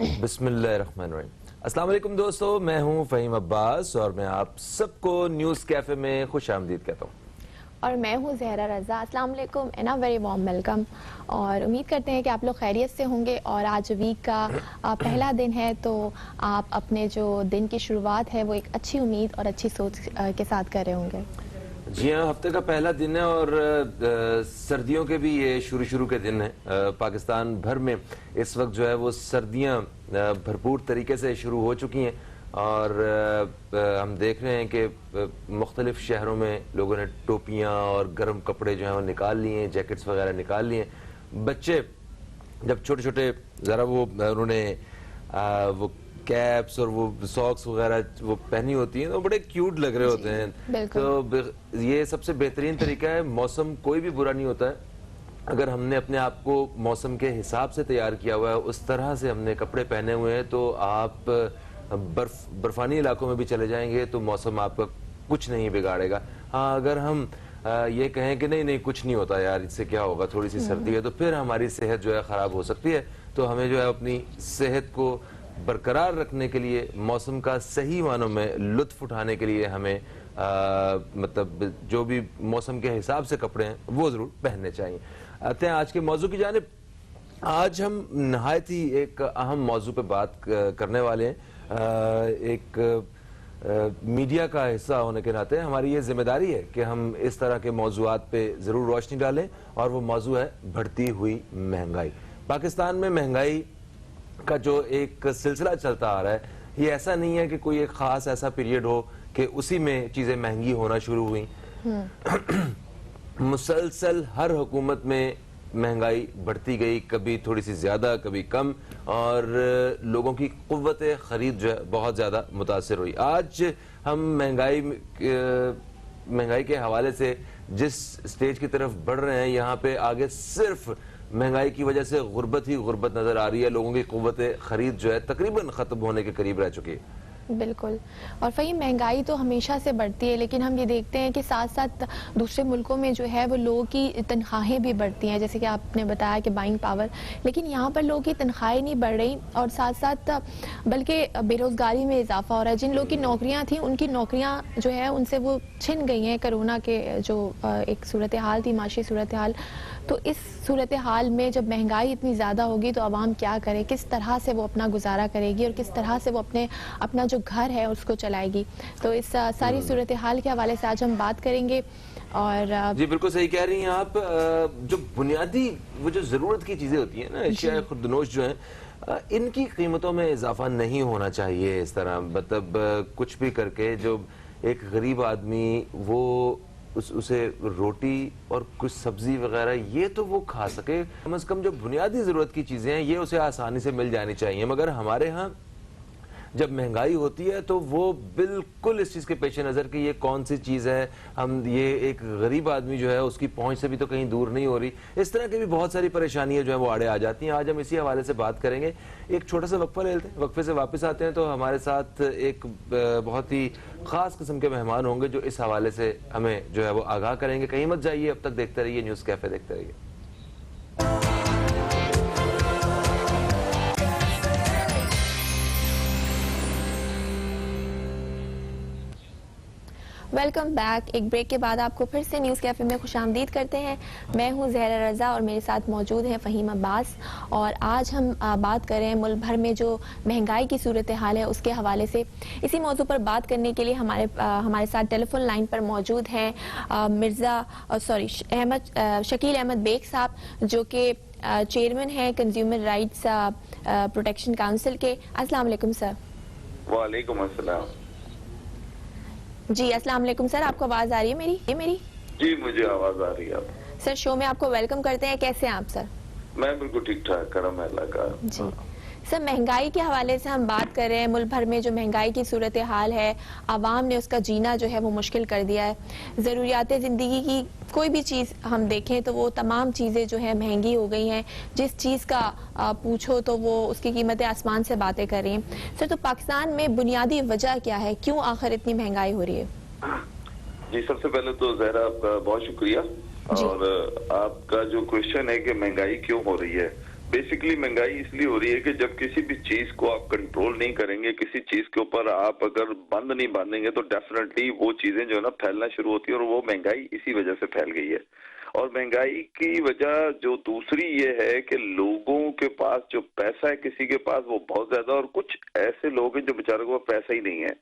बिस्मिल्लाहिर्रहमानिर्रहीम। अस्सलाम वालेकुम दोस्तों, मैं हूं फ़हीम अब्बास और मैं आप सबको न्यूज़ कैफ़े में खुश आमदीद कहता हूं। और मैं हूँ ज़हरा रज़ा। अस्सलाम वालेकुम and a very warm welcome. और उम्मीद करते हैं कि आप लोग खैरियत से होंगे और आज वीक का पहला दिन है, तो आप अपने जो दिन की शुरुआत है वो एक अच्छी उम्मीद और अच्छी सोच के साथ कर रहे होंगे। जी हाँ, हफ्ते का पहला दिन है और सर्दियों के भी ये शुरू के दिन है। पाकिस्तान भर में इस वक्त जो है वो सर्दियाँ भरपूर तरीके से शुरू हो चुकी हैं और हम देख रहे हैं कि मुख्तलिफ शहरों में लोगों ने टोपियाँ और गर्म कपड़े जो हैं वो निकाल लिए हैं, जैकेट्स वगैरह निकाल लिए हैं। बच्चे जब छोटे छोटे ज़रा वो उन्होंने वो कैप्स और वो सॉक्स वगैरह वो पहनी होती हैं तो बड़े क्यूट लग रहे होते हैं। तो ये सबसे बेहतरीन तरीका है। मौसम कोई भी बुरा नहीं होता है अगर हमने अपने आप को मौसम के हिसाब से तैयार किया हुआ है, उस तरह से हमने कपड़े पहने हुए हैं, तो आप बर्फानी इलाकों में भी चले जाएंगे तो मौसम आपका कुछ नहीं बिगाड़ेगा। हाँ, अगर हम ये कहें कि नहीं नहीं कुछ नहीं होता यार, इससे क्या होगा, थोड़ी सी सर्दी है, तो फिर हमारी सेहत जो है ख़राब हो सकती है। तो हमें जो है अपनी सेहत को बरकरार रखने के लिए, मौसम का सही मानों में लुत्फ उठाने के लिए हमें मतलब जो भी मौसम के हिसाब से कपड़े हैं वो ज़रूर पहनने चाहिए। आते हैं आज के मौजू की जानिब। आज हम नहायत ही एक अहम मौजू पे बात करने वाले हैं। एक मीडिया का हिस्सा होने के नाते हमारी ये जिम्मेदारी है कि हम इस तरह के मौजूआत पे ज़रूर रोशनी डालें और वो मौजू है बढ़ती हुई महंगाई। पाकिस्तान में महंगाई का जो एक सिलसिला चलता आ रहा है, ये ऐसा नहीं है कि कोई एक ख़ास ऐसा पीरियड हो कि उसी में चीज़ें महंगी होना शुरू हुई। मुसलसल हर हुकूमत में महंगाई बढ़ती गई, कभी थोड़ी सी ज़्यादा कभी कम, और लोगों की क़ुव्वत ख़रीद जो है बहुत ज़्यादा मुतासिर हुई। आज हम महंगाई के हवाले से जिस स्टेज की तरफ बढ़ रहे हैं, यहाँ पे आगे सिर्फ महंगाई की वजह से गुर्बत ही गुर्बत नज़र आ रही है। लोगों की क़ुव्वत ख़रीद जो है तकरीबन ख़त्म होने के करीब रह चुकी है। बिल्कुल। और वही महंगाई तो हमेशा से बढ़ती है, लेकिन हम ये देखते हैं कि साथ साथ दूसरे मुल्कों में जो है वो लोगों की तनख्वाहें भी बढ़ती हैं, जैसे कि आपने बताया कि बाइंग पावर, लेकिन यहाँ पर लोगों की तनख्वाहें नहीं बढ़ रही और साथ साथ बल्कि बेरोज़गारी में इजाफा हो रहा है। जिन लोगों की नौकरियाँ थी उनकी नौकरियाँ जो है उनसे वो छिन गई हैं कोरोना के जो एक सूरत हाल थी, माशी सूरत हाल। तो इस सूरत हाल में जब महंगाई इतनी ज़्यादा होगी तो आवाम क्या करे, किस तरह से वो अपना गुजारा करेगी और किस तरह से वो अपना जो घर है उसको चलाएगी। तो इस सारी सूरत हाल के हवाले से आज हम बात करेंगे। और जी बिल्कुल सही कह रही हैं आप। जो बुनियादी वो जो ज़रूरत की चीज़ें होती हैं ना, अशिया खुर्दनोश जो हैं, इनकी कीमतों में इजाफा नहीं होना चाहिए इस तरह। मतलब कुछ भी करके जो एक गरीब आदमी वो उसे रोटी और कुछ सब्जी वगैरह ये तो वो खा सके, कम से कम जो बुनियादी ज़रूरत की चीज़ें हैं ये उसे आसानी से मिल जानी चाहिए। मगर हमारे यहाँ जब महंगाई होती है तो वो बिल्कुल इस चीज़ के पेश नज़र कि ये कौन सी चीज़ है, हम ये एक गरीब आदमी जो है उसकी पहुंच से भी तो कहीं दूर नहीं हो रही। इस तरह की भी बहुत सारी परेशानियां जो है वो आड़े आ जाती हैं। आज हम इसी हवाले से बात करेंगे। एक छोटा सा वक्फा ले लेते हैं, वक्फे से वापस आते हैं तो हमारे साथ एक बहुत ही ख़ास किस्म के मेहमान होंगे जो इस हवाले से हमें जो है वो आगाह करेंगे। कहीं मत जाइए, अब तक देखते रहिए न्यूज़ कैफ़े, देखते रहिए। Welcome back. एक ब्रेक के बाद आपको फिर से न्यूज़ कैफ़े में खुशामदीद करते हैं। मैं हूं ज़हरा रज़ा और मेरे साथ मौजूद हैं फ़हीम अब्बास। और आज हम बात कर रहे हैं मुल्क भर में जो महंगाई की सूरत हाल है उसके हवाले से। इसी मौजू पर बात करने के लिए हमारे साथ टेलीफोन लाइन पर मौजूद हैं शकील अहमद बेग साहब, जो कि चेयरमैन हैं कंज्यूमर राइट्स प्रोटेक्शन काउंसिल के। अस्सलाम वालेकुम सर। वालेकुम अस्सलाम। जी अस्सलाम वालेकुम सर, आपको आवाज़ आ रही है मेरी? जी मुझे आवाज़ आ रही है। सर शो में आपको वेलकम करते हैं। कैसे हैं आप सर? मैं बिल्कुल ठीक ठाक, करम है अल्लाह का। जी सर, महंगाई के हवाले से हम बात कर रहे हैं। मुल्क भर में जो महंगाई की सूरत हाल है, आवाम ने उसका जीना जो है वो मुश्किल कर दिया है। ज़रूरियात ज़िंदगी की कोई भी चीज़ हम देखें तो वो तमाम चीज़ें जो है महंगी हो गई हैं। जिस चीज़ का पूछो तो वो उसकी कीमतें आसमान से बातें कर रही हैं। सर, तो पाकिस्तान में बुनियादी वजह क्या है, क्यों आखिर इतनी महंगाई हो रही है? जी सबसे पहले तो ज़हरा आपका बहुत शुक्रिया। और आपका जो क्वेश्चन है कि महंगाई क्यों हो रही है, बेसिकली महंगाई इसलिए हो रही है कि जब किसी भी चीज को आप कंट्रोल नहीं करेंगे, किसी चीज के ऊपर आप अगर बंद नहीं बांधेंगे तो डेफिनेटली वो चीजें जो है ना फैलना शुरू होती है, और वो महंगाई इसी वजह से फैल गई है। और महंगाई की वजह जो दूसरी ये है कि लोगों के पास जो पैसा है किसी के पास वो बहुत ज्यादा, और कुछ ऐसे लोग हैं जो बेचारों के पास पैसा ही नहीं है।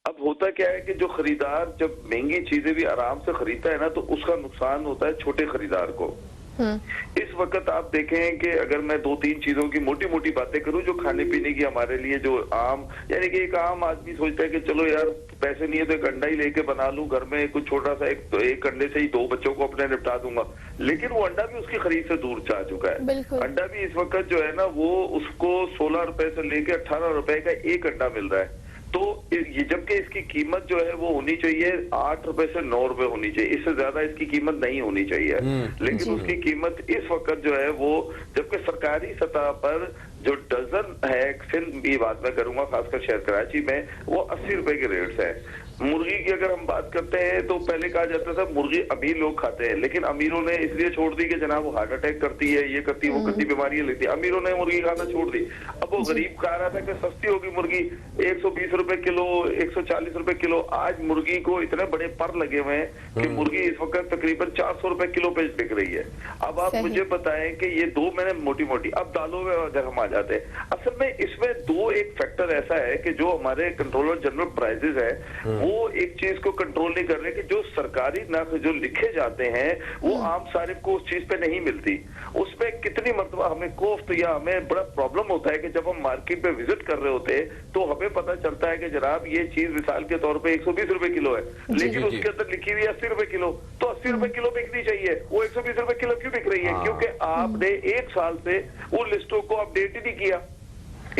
अब होता क्या है कि जो खरीदार जब महंगी चीजें भी आराम से खरीदता है ना, तो उसका नुकसान होता है छोटे खरीदार को। इस वक्त आप देखें कि अगर मैं दो तीन चीजों की मोटी मोटी बातें करूं जो खाने पीने की हमारे लिए जो आम, यानी कि एक आम आदमी सोचता है कि चलो यार पैसे नहीं है तो एक अंडा ही लेके बना लूं घर में, कुछ छोटा सा एक अंडे से ही दो बच्चों को अपने निपटा दूंगा, लेकिन वो अंडा भी उसकी खरीद से दूर जा चुका है। अंडा भी इस वक्त जो है ना वो उसको 16 रुपए से लेके 18 रुपए का एक अंडा मिल रहा है। तो ये जबकि इसकी कीमत जो है वो होनी चाहिए 8 रुपए से 9 रुपए होनी चाहिए, इससे ज्यादा इसकी कीमत नहीं होनी चाहिए। लेकिन उसकी कीमत इस वक्त जो है वो, जबकि सरकारी सतह पर जो डजन है, सिंध की बात मैं करूंगा खासकर शहर कराची में, वो 80 रुपए के रेट है। मुर्गी की अगर हम बात करते हैं तो पहले कहा जाता था मुर्गी अमीर लोग खाते हैं, लेकिन अमीरों ने इसलिए छोड़ दी कि जनाब वो हार्ट अटैक करती है, ये करती है, वो करती, बीमारियां लेती है, अमीरों ने मुर्गी खाना छोड़ दी। अब वो गरीब खा रहा था कि सस्ती होगी मुर्गी, 120 रुपए किलो, 140 रुपए किलो। आज मुर्गी को इतने बड़े पर लगे हुए हैं कि मुर्गी इस वक्त तकरीबन 400 रुपए किलो पे बिक रही है। अब आप मुझे बताएं कि ये दो मैंने मोटी मोटी, अब दालों में अगर हम आ जाते हैं, असल में इसमें दो एक फैक्टर ऐसा है कि जो हमारे कंट्रोलर जनरल प्राइजेस है वो एक चीज को कंट्रोल नहीं कर रहे कि जो सरकारी नर्ख जो लिखे जाते हैं वो आम सारिफ को उस चीज पे नहीं मिलती। उसमें कितनी मर्तबा हमें कोफ्त या हमें बड़ा प्रॉब्लम होता है कि जब हम मार्केट पे विजिट कर रहे होते हैं तो हमें पता चलता है कि जनाब ये चीज मिसाल के तौर पे 120 रुपए किलो है, लेकिन उसके अंदर लिखी हुई है 80 रुपए किलो। तो 80 रुपए किलो बिकनी चाहिए, वो 120 रुपए किलो क्यों बिक रही है? क्योंकि आपने एक साल से वो लिस्टों को अपडेट ही नहीं किया।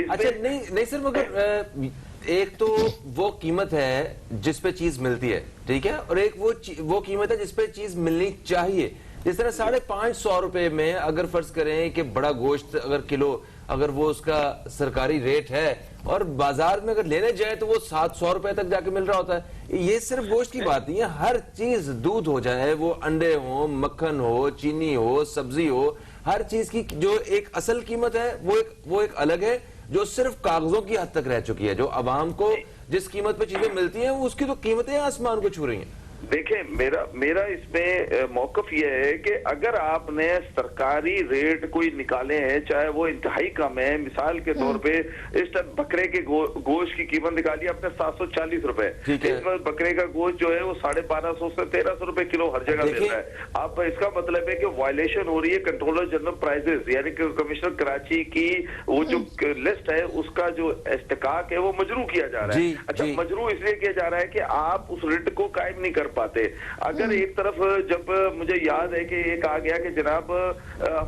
अच्छा, नहीं सर, मगर एक तो वो कीमत है जिस पे चीज मिलती है, ठीक है, और एक वो कीमत है जिस पे चीज मिलनी चाहिए। जिस तरह 550 रुपए में अगर फर्ज करें कि बड़ा गोश्त अगर किलो, अगर वो उसका सरकारी रेट है और बाजार में अगर लेने जाए तो वो 700 रुपए तक जाके मिल रहा होता है। ये सिर्फ गोश्त की बात नहीं है, हर चीज, दूध हो जाए, वो अंडे हो, मक्खन हो, चीनी हो, सब्जी हो, हर चीज की जो एक असल कीमत है वो एक अलग है, जो सिर्फ कागजों की हद तक रह चुकी है। जो अवाम को जिस कीमत पे चीजें मिलती हैं उसकी तो कीमतें आसमान को छू रही हैं। देखें, मेरा इसमें मौकफ यह है कि अगर आपने सरकारी रेट कोई निकाले हैं, चाहे वो इंतहाई कम है, मिसाल के तौर पे इस टाइम बकरे के गोश्त की कीमत निकाली आपने 740 रुपए, इसमें बकरे का गोश्त जो है वो 1250 से 1300 रुपए किलो हर जगह मिल रहा है। आप इसका मतलब है कि वायलेशन हो रही है कंट्रोलर जनरल प्राइजेस, यानी कि कमिश्नर कराची की वो जो लिस्ट है उसका जो इस्तेकाक है वो मजरू किया जा रहा है। अच्छा, मजरू इसलिए किया जा रहा है कि आप उस रेट को कायम नहीं कर पाते। अगर एक तरफ जब मुझे याद है कि एक आ गया कि जनाब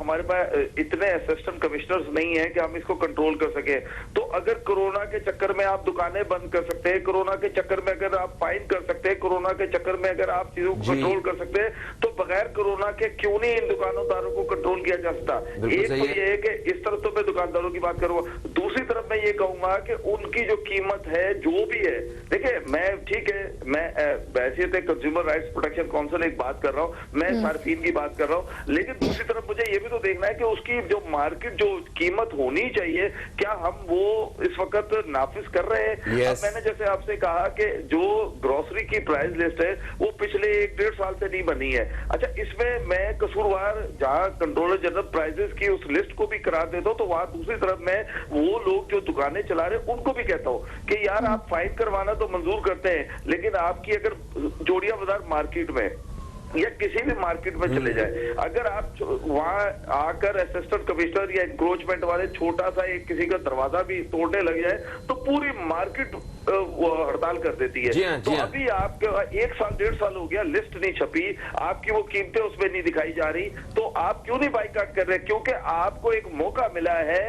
हमारे पास इतने असिस्टेंट कमिश्नर्स नहीं है कि हम इसको कंट्रोल कर सके, तो अगर कोरोना के चक्कर में आप दुकानें बंद कर सकते हैं, कोरोना के चक्कर में अगर आप फाइन कर सकते हैं, कोरोना के चक्कर में अगर आप चीजों को कंट्रोल कर सकते हैं, तो बगैर कोरोना के क्यों नहीं इन दुकानदारों को कंट्रोल किया जा सकता? एक तो ये है कि इस तरफ तो मैं दुकानदारों की बात करूंगा, दूसरी तरफ मैं ये कहूंगा कि उनकी जो कीमत है जो भी है, देखिए मैं ठीक है, मैं वैसे तो कंज्यूमर राइट्स प्रोटेक्शन काउंसिल एक बात कर रहा हूँ, मैं सार्फिन की बात कर रहा हूँ, लेकिन दूसरी तरफ मुझे ये भी तो देखना है कि उसकी जो मार्केट जो कीमत होनी चाहिए क्या हम वो इस वक्त नाफिज कर रहे हैं? अब मैंने जैसे आपसे कहा कि जो ग्रोसरी की प्राइस लिस्ट है वो पिछले 1-1.5 साल से नहीं बनी है। अच्छा, इसमें मैं कसूरवार जहाँ कंट्रोलर जनरल प्राइजेस की उस लिस्ट को भी करार देता हूँ, तो वहां दूसरी तरफ मैं वो लोग जो दुकानें चला रहे उनको भी कहता हूँ कि यार आप फाइन करवाना तो मंजूर करते हैं, लेकिन आपकी अगर जोड़िया बाजार मार्केट में या किसी भी मार्केट में चले जाए, अगर आप वहां आकर असिस्टेंट कमिश्नर या इंक्रोचमेंट वाले छोटा सा एक किसी का दरवाजा भी तोड़ने लग जाए तो पूरी मार्केट हड़ताल कर देती है। तो अभी आपके 1 साल 1.5 साल हो गया, लिस्ट नहीं छपी, आपकी वो कीमतें उसमें नहीं दिखाई जा रही, तो आप क्यों नहीं बाइकाट कर रहे? क्योंकि आपको एक मौका मिला है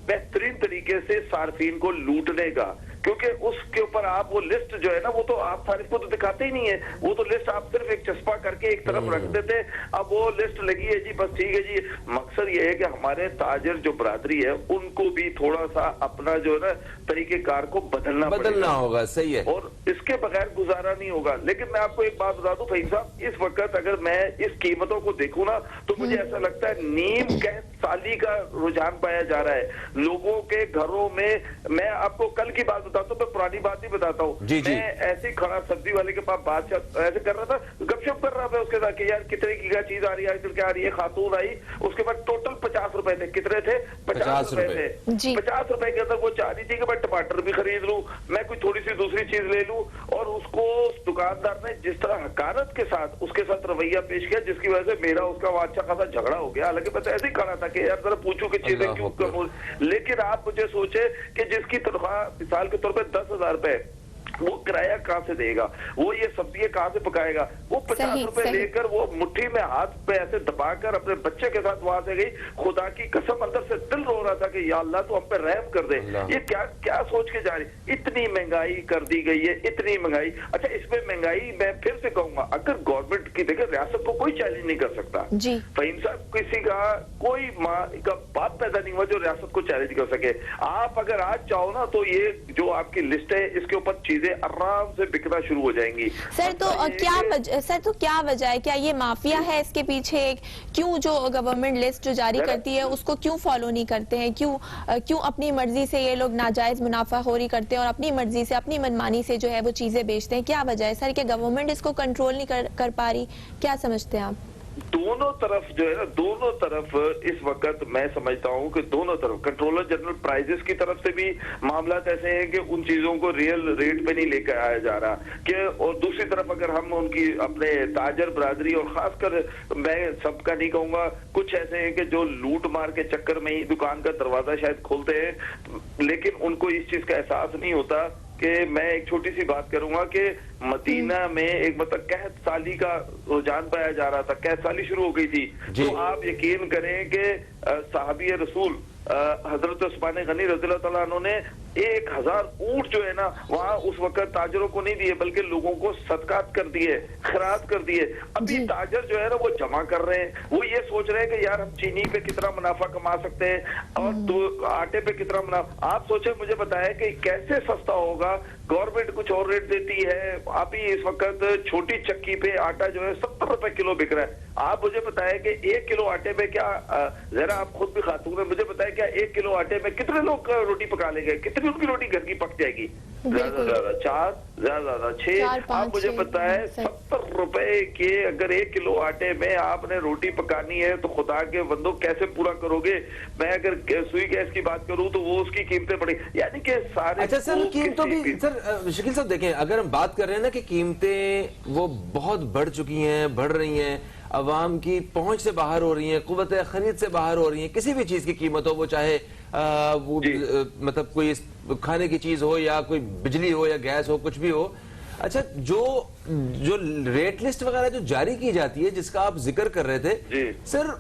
बेहतरीन तरीके से सार्फिन को लूटने का। क्योंकि उसके ऊपर आप वो लिस्ट जो है ना, वो तो आप तारीफ को तो दिखाते ही नहीं है, वो तो लिस्ट आप सिर्फ एक चस्पा करके एक तरफ रख देते। अब वो लिस्ट लगी है जी, बस ठीक है जी। मकसद ये है कि हमारे ताजिर जो बरादरी है उनको भी थोड़ा सा अपना जो है ना तरीकेकार को बदलना होगा। सही है, और इसके बगैर गुजारा नहीं होगा। लेकिन मैं आपको एक बात बता दूं फहीम साहब, इस वक्त अगर मैं इस कीमतों को देखूं ना, तो मुझे ऐसा लगता है नीम कह साली का रुझान पाया जा रहा है लोगों के घरों में। मैं आपको कल की बात बताता हूँ, मैं पुरानी बात ही बताता हूँ। मैं ऐसे ही खड़ा सब्जी वाले के पास बात ऐसे कर रहा था, गपशप कर रहा था उसके साथ कि यार कितने की क्या चीज आ रही है आजकल, क्या आ रही है। खातून आई, उसके बाद टोटल 50 रुपए थे। कितने थे? 50 रुपए थे। 50 रुपए के अंदर वो चाह रही थी कि मैं टमाटर भी खरीद लूं, मैं कोई थोड़ी सी दूसरी चीज ले लूं। और उसको दुकानदार ने जिस तरह हकारत के साथ उसके साथ रवैया पेश किया, जिसकी वजह से मेरा उसका अच्छा खासा झगड़ा हो गया। हालांकि मैं तो ऐसे ही खड़ा था कि यार जरा पूछूं कि चीजें क्यों कम। लेकिन आप मुझे सोचे कि जिसकी तनख्वाह मिसाल के तौर पर 10,000 रुपए, वो किराया कहाँ से देगा, वो ये सब्जी कहाँ से पकाएगा। वो 50 रुपए लेकर वो मुट्ठी में हाथ पे ऐसे दबाकर अपने बच्चे के साथ वहां से गई। खुदा की कसम अंदर से दिल रो रहा था कि या अल्लाह तू हम पे रहम कर दे। ये क्या क्या सोच के जा रही। इतनी महंगाई कर दी गई है, इतनी महंगाई। अच्छा, इसमें महंगाई मैं फिर से कहूंगा, अगर गवर्नमेंट की देखे, रियासत को कोई चैलेंज नहीं कर सकता। फहीम साहब, किसी का कोई माँ का बाप पैदा नहीं हुआ जो रियासत को चैलेंज कर सके। आप अगर आज चाहो ना, तो ये जो आपकी लिस्ट है इसके ऊपर चीजें आराम से बिकना शुरू हो जाएंगी। सर तो क्या वजह है? क्या ये माफिया है इसके पीछे? क्यों जो गवर्नमेंट लिस्ट जो जारी करती है उसको क्यों फॉलो नहीं करते हैं? क्यों अपनी मर्जी से ये लोग नाजायज मुनाफाखोरी करते हैं और अपनी मर्जी से, अपनी मनमानी से जो है वो चीजें बेचते हैं? क्या वजह है सर कि गवर्नमेंट इसको कंट्रोल नहीं कर पा रही? क्या समझते हैं आप? दोनों तरफ जो है ना, दोनों तरफ इस वक्त मैं समझता हूं कि दोनों तरफ कंट्रोलर जनरल प्राइजेस की तरफ से भी मामला ऐसे हैं कि उन चीजों को रियल रेट पे नहीं लेकर आया जा रहा कि, और दूसरी तरफ अगर हम उनकी अपने ताजर बरादरी और खासकर मैं सबका नहीं कहूंगा, कुछ ऐसे हैं कि जो लूट मार के चक्कर में ही दुकान का दरवाजा शायद खोलते हैं, लेकिन उनको इस चीज का एहसास नहीं होता कि मैं एक छोटी सी बात करूंगा कि मदीना में एक मतलब कहत साली का रुझान पाया जा रहा था। कहत साली शुरू हो गई थी, तो आप यकीन करें कि साहबी रसूल हजरत उस्मान गनी रज़ियल्लाहु तआला अन्हु ने 1000 ऊंट जो है ना वहाँ उस वक्त ताजरों को नहीं दिए, बल्कि लोगों को सदकात कर दिए, खैरात कर दिए। अभी ताजर जो है ना वो जमा कर रहे हैं, वो ये सोच रहे हैं कि यार हम चीनी पे कितना मुनाफा कमा सकते हैं और आटे पे कितना मुनाफा। आप सोचे, मुझे बताया कि कैसे सस्ता होगा। गवर्नमेंट कुछ और रेट देती है। अभी इस वक्त छोटी चक्की पे आटा जो है 70 रुपए किलो बिक रहा है। आप मुझे बताया कि 1 किलो आटे में क्या, जरा आप खुद भी खातून है, मुझे बताया क्या 1 किलो आटे में कितने लोग रोटी पका लेंगे? कितनी उनकी रोटी घर की पक जाएगी? ज्यादा 4, ज्यादा 6। आप मुझे बताएं 70 रुपए के अगर 1 किलो आटे में आपने रोटी पकानी है तो खुदा के बंदो कैसे पूरा करोगे? मैं अगर सुई गैस की बात करूं तो वो उसकी कीमतें बढ़ी, यानी कि सारे। अच्छा सर, कीमतों भी सर शकील साहब देखें, अगर हम बात कर रहे हैं ना कि कीमतें वो बहुत बढ़ चुकी हैं, बढ़ रही हैं, अवाम की पहुंच से बाहर हो रही हैं, कुव्वत खरीद से बाहर हो रही हैं, किसी भी चीज की कीमत हो, वो चाहे वो मतलब कोई खाने की चीज हो या कोई बिजली हो या गैस हो, कुछ भी हो। अच्छा, जो रेट लिस्ट वगैरह जो जारी की जाती है जिसका आप जिक्र कर रहे थे सर,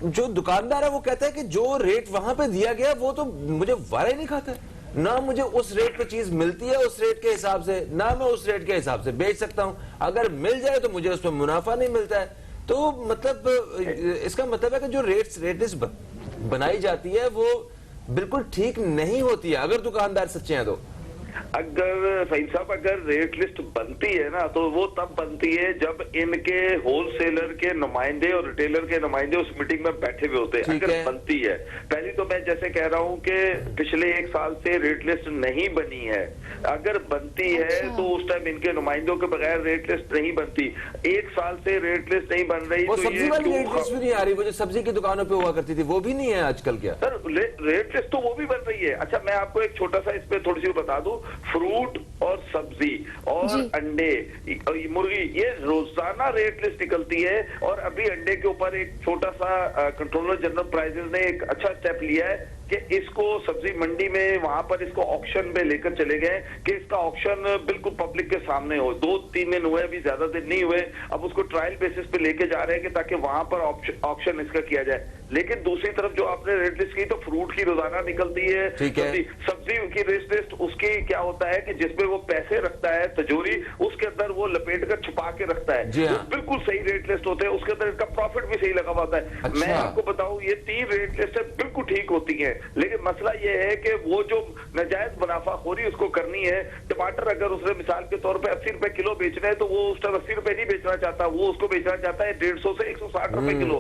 जो दुकानदार है वो कहता है कि जो रेट वहां पे दिया गया वो तो मुझे वाला ही नहीं खाता है, ना मुझे उस रेट पे चीज मिलती है उस रेट के हिसाब से, ना मैं उस रेट के हिसाब से बेच सकता हूं। अगर मिल जाए तो मुझे उसमें मुनाफा नहीं मिलता है। तो मतलब इसका मतलब है कि जो रेट लिस्ट बनाई जाती है वो बिल्कुल ठीक नहीं होती है अगर दुकानदार सच्चे हैं तो। अगर फहीम साहब, अगर रेट लिस्ट बनती है ना तो वो तब बनती है जब इनके होलसेलर के नुमाइंदे और रिटेलर के नुमाइंदे उस मीटिंग में बैठे हुए होते हैं। अगर बनती है, पहली तो मैं जैसे कह रहा हूं कि पिछले 1 साल से रेट लिस्ट नहीं बनी है। अगर बनती है तो उस टाइम इनके नुमाइंदों के बगैर रेट लिस्ट नहीं बनती। 1 साल से रेट लिस्ट नहीं बन रही, तो सब्जी वाली रेट लिस्ट भी नहीं आ रही। वो जो सब्जी की दुकानों पे हुआ करती थी वो भी नहीं है आजकल। क्या सर, रेट लिस्ट तो वो भी बन रही है। अच्छा, मैं आपको एक छोटा सा इस पे थोड़ी सी बता दूं, फ्रूट और सब्जी और अंडे और मुर्गी, ये रोजाना रेट लिस्ट निकलती है। और अभी अंडे के ऊपर एक छोटा सा कंट्रोलर जनरल प्राइजेस ने एक अच्छा स्टेप लिया है कि इसको सब्जी मंडी में वहां पर इसको ऑक्शन पे लेकर चले गए कि इसका ऑक्शन बिल्कुल पब्लिक के सामने हो। 2-3 दिन हुए, अभी ज्यादा दिन नहीं हुए, अब उसको ट्रायल बेसिस पे लेके जा रहे हैं कि ताकि वहां पर ऑक्शन इसका किया जाए। लेकिन दूसरी तरफ जो आपने रेट लिस्ट की, तो फ्रूट की रोजाना निकलती है, सब्जी की रेट लिस्ट उसकी क्या होता है कि जिसमें वो पैसे रखता है तिजोरी, उसके अंदर वो लपेट कर छुपा के रखता है, तो बिल्कुल सही रेट लिस्ट होते हैं, उसके अंदर इसका प्रॉफिट भी सही लगा होता है। अच्छा। मैं आपको बताऊं ये 3 रेट लिस्ट बिल्कुल ठीक होती है, लेकिन मसला ये है कि वो जो नाजायज मुनाफाखोरी उसको करनी है। टमाटर अगर उसने मिसाल के तौर पे 80 रुपए किलो बेचना है, तो वो उस टाइम 80 रुपए नहीं बेचना चाहता, वो उसको बेचना चाहता है 150 से 160 रुपए किलो।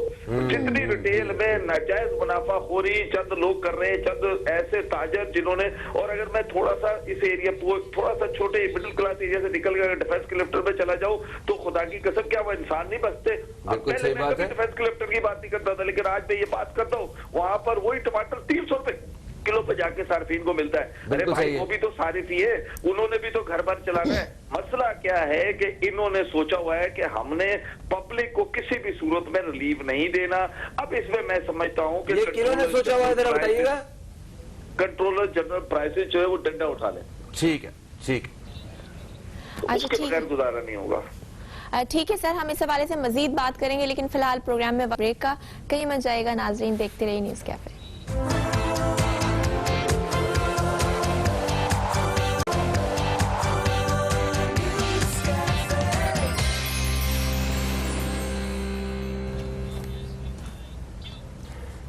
जितनी रिटेल में नाजायज मुनाफाखोरी चंद लोग कर रहे हैं, चंद ऐसे ताजर जिन्होंने, और अगर मैं थोड़ा सा इस एरिया थोड़ा सा छोटे मिडिल क्लास एरिया से निकल कर डिफेंस कलेक्टर में चला जाऊं, तो खुदा की कसम क्या वो इंसान नहीं बचते। पहले मैं कभी डिफेंस कलेक्टर की बात नहीं करता था, लेकिन आज मैं ये बात करता हूँ, वहां पर वही टमाटर 300 रुपए किलो पे जाके सार्फिन को मिलता है। अरे भाई वो भी तो सारिफ ही है, उन्होंने भी तो घर बार चलाना है। मसला क्या है कि इन्होंने सोचा हुआ है कि हमने पब्लिक को किसी भी सूरत में रिलीफ नहीं देना। अब इसमें मैं समझता हूँ कि किन्होंने सोचा हुआ है, जरा बताइएगा। कंट्रोलर जनरल प्राइसेस जो है वो डंडा उठा ले। ठीक है, ठीक है, उसके बगैर गुजारा नहीं होगा। ठीक है सर, हम इस हवाले से मजीद बात करेंगे, लेकिन फिलहाल प्रोग्राम में ब्रेक का कहीं मत जाएगा। नाजरीन देखते रहिए न्यूज़ कैफे।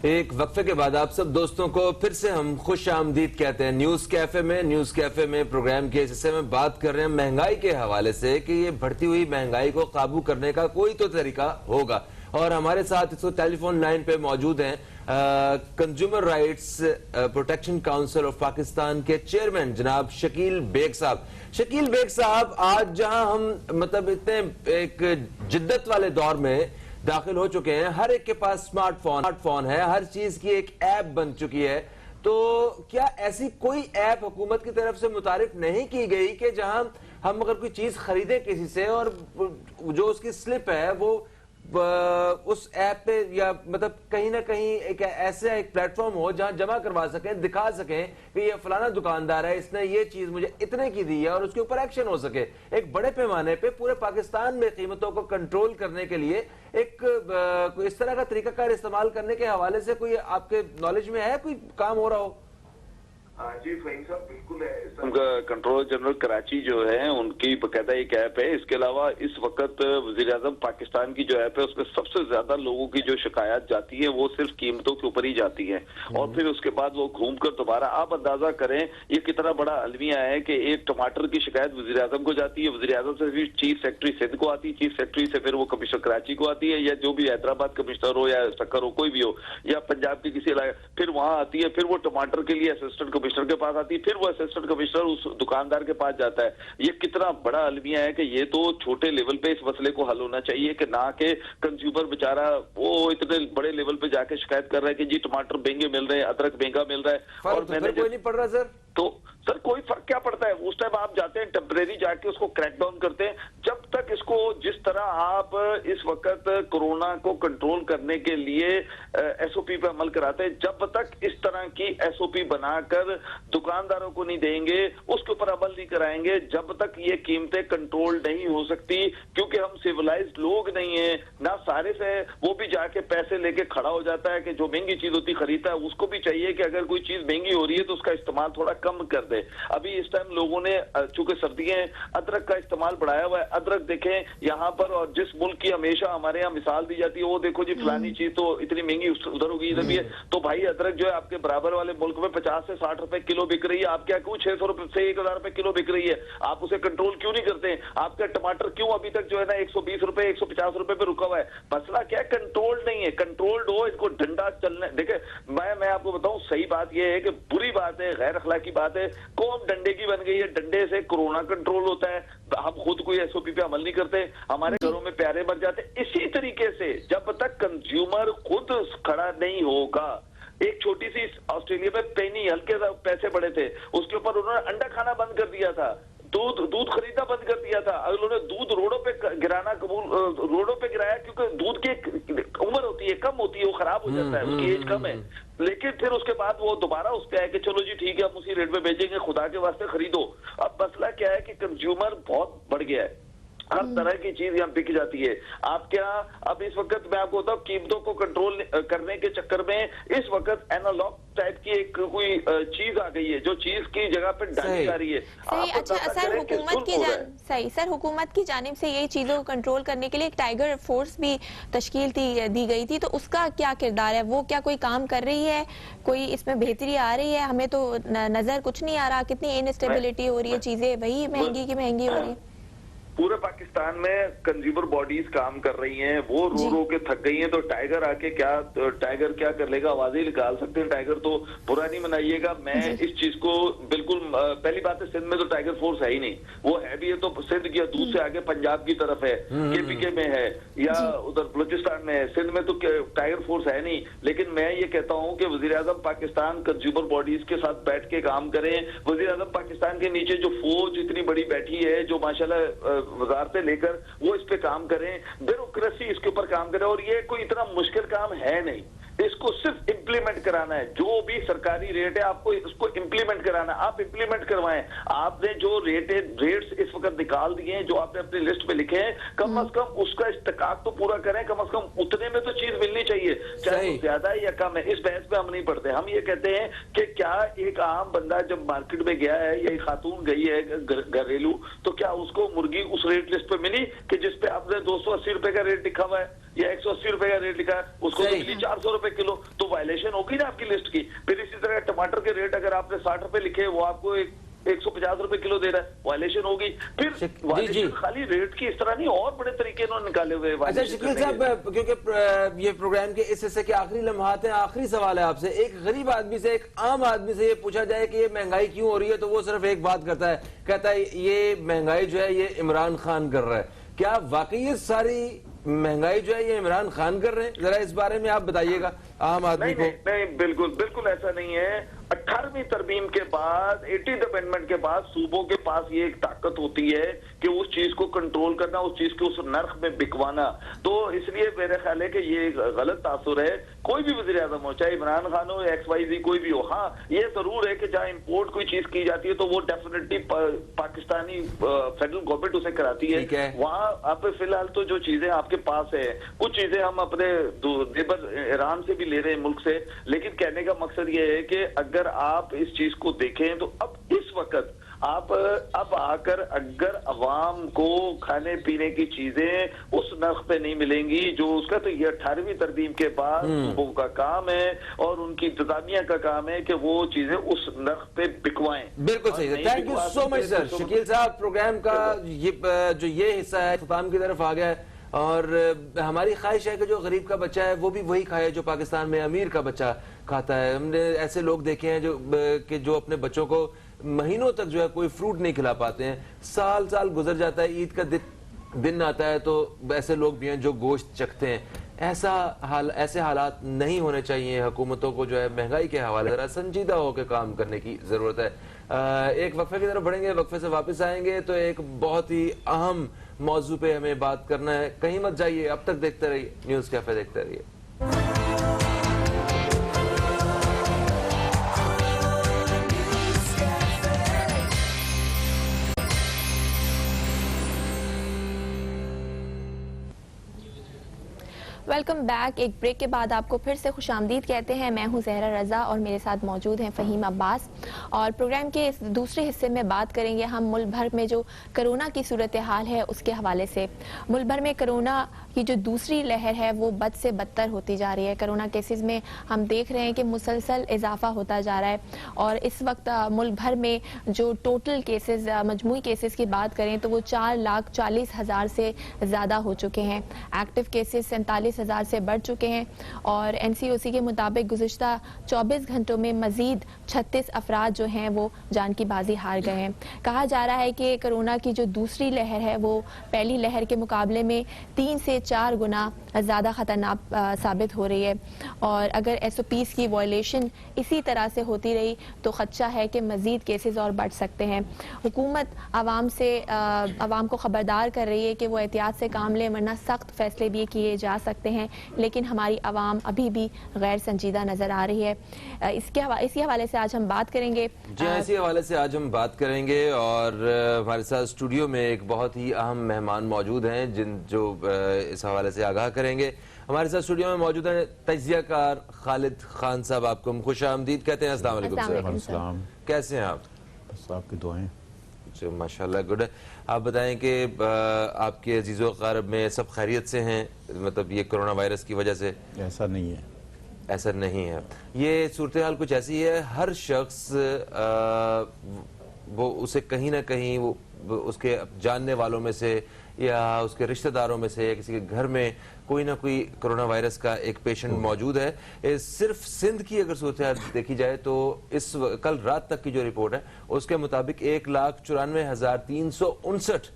एक वक्फे के बाद आप सब दोस्तों को फिर से हम खुश आमदीद कहते हैं न्यूज कैफे में। न्यूज कैफे में प्रोग्राम के हिस्से में बात कर रहे हैं महंगाई के हवाले से कि ये बढ़ती हुई महंगाई को काबू करने का कोई तो तरीका होगा। और हमारे साथ इसको टेलीफोन लाइन पे मौजूद हैं consumer rights protection council of Pakistan के चेयरमैन जनाब शकील बेग साहब। शकील बेग साहब, आज जहां हम मतलब इतने एक जिद्दत वाले दौर में दाखिल हो चुके हैं, हर एक के पास स्मार्टफोन है, हर चीज की एक ऐप बन चुकी है, तो क्या ऐसी कोई ऐप हुकूमत की तरफ से मुतारिफ नहीं की गई कि जहां हम अगर कोई चीज खरीदे किसी से और जो उसकी स्लिप है वो उस ऐप पे या मतलब कहीं ना कहीं एक ऐसा एक प्लेटफॉर्म हो जहां जमा करवा सकें, दिखा सकें कि ये फलाना दुकानदार है, इसने ये चीज मुझे इतने की दी है और उसके ऊपर एक्शन हो सके। एक बड़े पैमाने पे पूरे पाकिस्तान में कीमतों को कंट्रोल करने के लिए एक इस तरह का तरीकाकार इस्तेमाल करने के हवाले से कोई आपके नॉलेज में है, कोई काम हो रहा हो? जी फहीम साहब, बिल्कुल है। उनका कंट्रोलर जनरल कराची जो है उनकी बकायदा एक ऐप है। इसके अलावा इस वक्त वजीर आजम पाकिस्तान की जो ऐप है उसमें सबसे ज्यादा लोगों की जो शिकायत जाती है वो सिर्फ कीमतों के ऊपर ही जाती है, और फिर उसके बाद वो घूमकर दोबारा, आप अंदाजा करें ये कितना बड़ा अलमिया है कि एक टमाटर की शिकायत वजीर आजम को जाती है, वजीर आजम से फिर चीफ सेक्रेटरी सिंध को आती है, चीफ सेक्रेटरी से फिर वो कमिश्नर कराची को आती है, या जो भी हैदराबाद कमिश्नर हो या सक्कर हो कोई भी हो, या पंजाब के किसी इलाके, फिर वहां आती है, फिर वो टमाटर के लिए असिस्टेंट कमिश्नर के पास आती है, फिर वो असिस्टेंट कमिश्नर उस दुकानदार के पास जाता है। ये कितना बड़ा अलमिया है कि ये तो छोटे लेवल पे इस मसले को हल होना चाहिए कि ना कि कंज्यूमर बेचारा वो इतने बड़े लेवल पे जाके शिकायत कर रहा है कि जी टमाटर महंगे मिल रहे हैं, अदरक महंगा मिल रहा है, और मैंने कोई नहीं पड़ रहा सर। तो सर कोई फर्क क्या पड़ता है? उस टाइम आप जाते हैं टेम्परेरी जाके उसको क्रैक डाउन करते हैं। जब तक इसको जिस तरह आप इस वक्त कोरोना को कंट्रोल करने के लिए एसओपी पे अमल कराते हैं, जब तक इस तरह की एसओपी बनाकर दुकानदारों को नहीं देंगे, उसके ऊपर अमल नहीं कराएंगे, जब तक ये कीमतें कंट्रोल नहीं हो सकती। क्योंकि हम सिविलाइज्ड लोग नहीं है ना, सारे से वो भी जाके पैसे लेके खड़ा हो जाता है कि जो महंगी चीज होती खरीदता है, उसको भी चाहिए कि अगर कोई चीज महंगी हो रही है तो उसका इस्तेमाल थोड़ा कम कर दे। अभी इस टाइम लोगों ने चूंकि सर्दियां हैं अदरक का इस्तेमाल बढ़ाया हुआ है। अदरक देखें यहाँ पर, और जिस मुल्क की हमेशा हमारे यहाँ मिसाल दी जाती है, वो देखो जी फलानी चीज तो इतनी महंगी उधर होगी इधर भी है, तो भाई अदरक जो है आपके बराबर वाले मुल्क में 50 से 60 रुपए किलो बिक रही है, आप क्या क्यों 600 रुपए से 1000 रुपए किलो बिक रही है? आप उसे कंट्रोल क्यों नहीं करते? आपका टमाटर क्यों अभी तक जो है ना 120 रुपए 150 रुपए पे रुका हुआ है? मसला क्या, कंट्रोल नहीं है। कंट्रोल्ड हो, इसको डंडा चलने देखे। मैं आपको बताऊं, सही बात यह है कि बुरी बात है, गैर अखलाकी बात है, कौम डंडे की बन गई है। डंडे से कोरोना कंट्रोल होता है, हम खुद कोई एसओपी पे अमल नहीं करते, हमारे घरों में प्यारे मर जाते। इसी तरीके से जब तक कंज्यूमर खुद खड़ा नहीं होगा, एक छोटी सी ऑस्ट्रेलिया में पेनी हल्के पैसे बड़े थे, उसके ऊपर उन्होंने अंडा खाना बंद कर दिया था। दूध खरीदना बंद कर दिया था। उन्होंने दूध रोडों पे गिराना रोडों पे गिराया, क्योंकि दूध की एक उम्र होती है, कम होती है, वो खराब हो जाता है, उसकी एज कम है। लेकिन फिर उसके बाद वो दोबारा उस पे आए कि चलो जी ठीक है, हम उसी रेट पे बेचेंगे, खुदा के वास्ते खरीदो। अब मसला क्या है कि कंज्यूमर बहुत बढ़ गया है, हर तरह की चीज यहाँ बिक जाती है। आपके यहाँ अब इस वक्त मैं आपको बताऊं, कीमतों को कंट्रोल करने के चक्कर में इस वक्त एनालॉग टाइप की एक कोई चीज आ गई है, जो चीज की जगह पे डाली जा रही है। सही। अच्छा सर, हुकूमत की जानिब से ये चीजों को कंट्रोल करने के लिए एक टाइगर फोर्स भी तश्कील दी गई थी, तो उसका क्या किरदार है? वो क्या कोई काम कर रही है? कोई इसमें बेहतरी आ रही है? हमें तो नजर कुछ नहीं आ रहा, कितनी इनस्टेबिलिटी हो रही है, चीजें वही महंगी की महंगी हो रही है। पूरे पाकिस्तान में कंज्यूमर बॉडीज काम कर रही हैं, वो रो के थक गई हैं, तो टाइगर आके टाइगर क्या कर लेगा? आवाजें निकाल सकते हैं। टाइगर तो बुरा नहीं मनाइएगा, मैं इस चीज को बिल्कुल, पहली बात है सिंध में तो टाइगर फोर्स है ही नहीं, वो है भी है तो सिंध की दूध से आगे पंजाब की तरफ है, KPK में है या उधर बलूचिस्तान में है, सिंध में तो टाइगर फोर्स है नहीं। लेकिन मैं ये कहता हूँ कि वज़ीर-ए-आज़म पाकिस्तान कंज्यूमर बॉडीज के साथ बैठ के काम करें। वज़ीर-ए-आज़म पाकिस्तान के नीचे जो फौज इतनी बड़ी बैठी है, जो माशाल्लाह वजारत से लेकर वो इस पे काम करें, ब्यूरोक्रेसी इसके ऊपर काम करें। और ये कोई इतना मुश्किल काम है नहीं, इसको सिर्फ इम्प्लीमेंट कराना है। जो भी सरकारी रेट है आपको इसको इम्प्लीमेंट कराना है, आप इम्प्लीमेंट करवाएं। आपने जो रेट्स इस वक्त निकाल दिए हैं, जो आपने अपनी लिस्ट पे लिखे हैं, कम अज कम उसका इस्तेकाक तो पूरा करें। कम अज कम उतने में तो चीज मिलनी चाहिए, चाहे वो ज्यादा है या कम है। इस बहस पे हम नहीं पढ़ते। हम ये कहते हैं कि क्या एक आम बंदा जब मार्केट में गया है या एक खातून गई है घरेलू, तो क्या उसको मुर्गी उस रेट लिस्ट पे मिली कि जिसपे आपने 280 रुपए का रेट लिखा हुआ है या 180 रुपए का रेट लिखा है, उसको तो मिली 400 रुपए किलो? तो वायलेशन होगी ना आपकी लिस्ट की। फिर इसी तरह टमाटर के रेट अगर आपने 60 रुपए लिखे, वो आपको 150 रुपए किलो दे रहा है, वायलेशन होगी। फिर वायलेशन खाली रेट की इस तरह नहीं, और बड़े तरीके इन्होंने निकाले हुए। अच्छा शकील साहब, क्योंकि ये प्रोग्राम के इस हिस्से के आखिरी लम्हात हैं, आखिरी सवाल है आपसे। एक गरीब आदमी से, एक आम आदमी से ये पूछा जाए कि ये महंगाई क्यों हो रही है, तो वो सिर्फ एक बात करता है, कहता है ये महंगाई जो है ये इमरान खान कर रहा है। क्या वाकई ये सारी महंगाई जो है ये इमरान खान कर रहे हैं? जरा इस बारे में आप बताइएगा आम आदमी को। नहीं, बिल्कुल ऐसा नहीं है। 18वीं तरमीम के बाद, 80th अमेंडमेंट के बाद सूबों के पास ये एक ताकत होती है कि उस चीज को कंट्रोल करना, उस चीज को उस नर्ख में बिकवाना। तो इसलिए मेरे ख्याल है कि ये गलत तासुर है। कोई भी वज़ीर आज़म हो, चाहे इमरान खान हो या XYZ कोई भी हो, हाँ ये जरूर है कि जहाँ इम्पोर्ट कोई चीज की जाती है तो वो डेफिनेटली पाकिस्तानी फेडरल गवर्नमेंट उसे कराती है। वहाँ आप फिलहाल तो जो चीजें आपके पास है, कुछ चीजें हम अपने नेबर ईरान से भी ले रहे हैं, मुल्क से। लेकिन कहने का मकसद ये है कि अगर आप इस चीज को देखें तो अब इस वक्त आप अब आकर अगर अवाम को खाने पीने की चीजें उस नर्ख पे नहीं मिलेंगी जो उसका, तो ये 18वीं तरमीम के बाद सूबों का काम है और उनकी इंतजामिया का काम है कि वो चीजें उस नर्ख पे बिकवाएं। बिल्कुल सही है। Thank you so much sir. Shakeel साहब, प्रोग्राम का ये हिस्सा है इख्तिताम की तरफ आ गया है, और हमारी ख्वाहिश है कि जो गरीब का बच्चा है वो भी वही खाए जो पाकिस्तान में अमीर का बच्चा खाता है। हमने ऐसे लोग देखे हैं जो अपने बच्चों को महीनों तक जो है कोई फ्रूट नहीं खिला पाते हैं। साल साल गुजर जाता है, ईद का दिन आता है तो ऐसे लोग भी हैं जो गोश्त चखते हैं। ऐसे हालात नहीं होने चाहिए। हुकूमतों को जो है महंगाई के हवाले जरा संजीदा होकर काम करने की जरूरत है। एक वक्फे की तरफ बढ़ेंगे, वक्फे से वापस आएंगे तो एक बहुत ही अहम मौजू पे हमें बात करना है। कहीं मत जाइए, अब तक देखते रहिए न्यूज़ कैफे, देखते रहिए। Welcome back. एक ब्रेक के बाद आपको फिर से खुशामदीद कहते हैं। मैं हूं ज़हरा रज़ा और मेरे साथ मौजूद हैं फ़हीम अब्बास। और प्रोग्राम के इस दूसरे हिस्से में बात करेंगे हम मुल्क भर में जो कोरोना की सूरत हाल है उसके हवाले से। मुल्क भर में कोरोना की जो दूसरी लहर है वो बद से बदतर होती जा रही है। कोरोना केसेस में हम देख रहे हैं कि मुसलसल इजाफा होता जा रहा है और इस वक्त मुल्क भर में जो टोटल केसेस, मजमूई केसेस की बात करें तो वो 4,40,000 से ज़्यादा हो चुके हैं। एक्टिव केसेस 40,000 से बढ़ चुके हैं और NCOC के मुताबिक गुज़िश्ता 24 घंटों में मज़ीद 36 अफराद जो हैं वो जान की बाजी हार गए हैं। कहा जा रहा है कि कोरोना की जो दूसरी लहर है वो पहली लहर के मुकाबले में 3 से 4 गुना ज़्यादा ख़तरनाक साबित हो रही है और अगर SOPs की वायलेशन इसी तरह से होती रही तो ख़दशा है कि मज़ीद केसेस और बढ़ सकते हैं। हुकूमत आवाम को ख़बरदार कर रही है कि वो एहतियात से काम लें वरना सख्त फैसले भी किए जा सकते हैं, लेकिन हमारी आवाम अभी भी गैर संजीदा नज़र आ रही है। इसी हवाले से आज हम बात करेंगे। जी हाँ, इसी हवाले से आज हम बात करेंगे और हमारे साथ स्टूडियो में एक बहुत ही अहम मेहमान मौजूद हैं जो इस हवाले से आगाह करेंगे। हमारे साथ स्टूडियो में मौजूद हैं तजियाकार खालिद खान साहब। आपको खुशामदीद कहते हैं। अस्सलाम वालेकुम सर, कैसे हैं आप? बस आपकी दुआएं। जी माशाल्लाह, गुड है। आप बताएं कि आपके अजीज़ो क़रीब में सब खैरियत से हैं? मतलब ये कोरोना वायरस की वजह से? ऐसा नहीं है, ऐसा नहीं है। ये सूरत हाल कुछ ऐसी है, हर शख्स वो उसे कहीं ना कहीं वो उसके जानने वालों में से या उसके रिश्तेदारों में से या किसी के घर में कोई ना कोई कोरोना वायरस का एक पेशेंट मौजूद है। सिर्फ सिंध की अगर सूरत देखी जाए तो कल रात तक की जो रिपोर्ट है उसके मुताबिक 1,94,359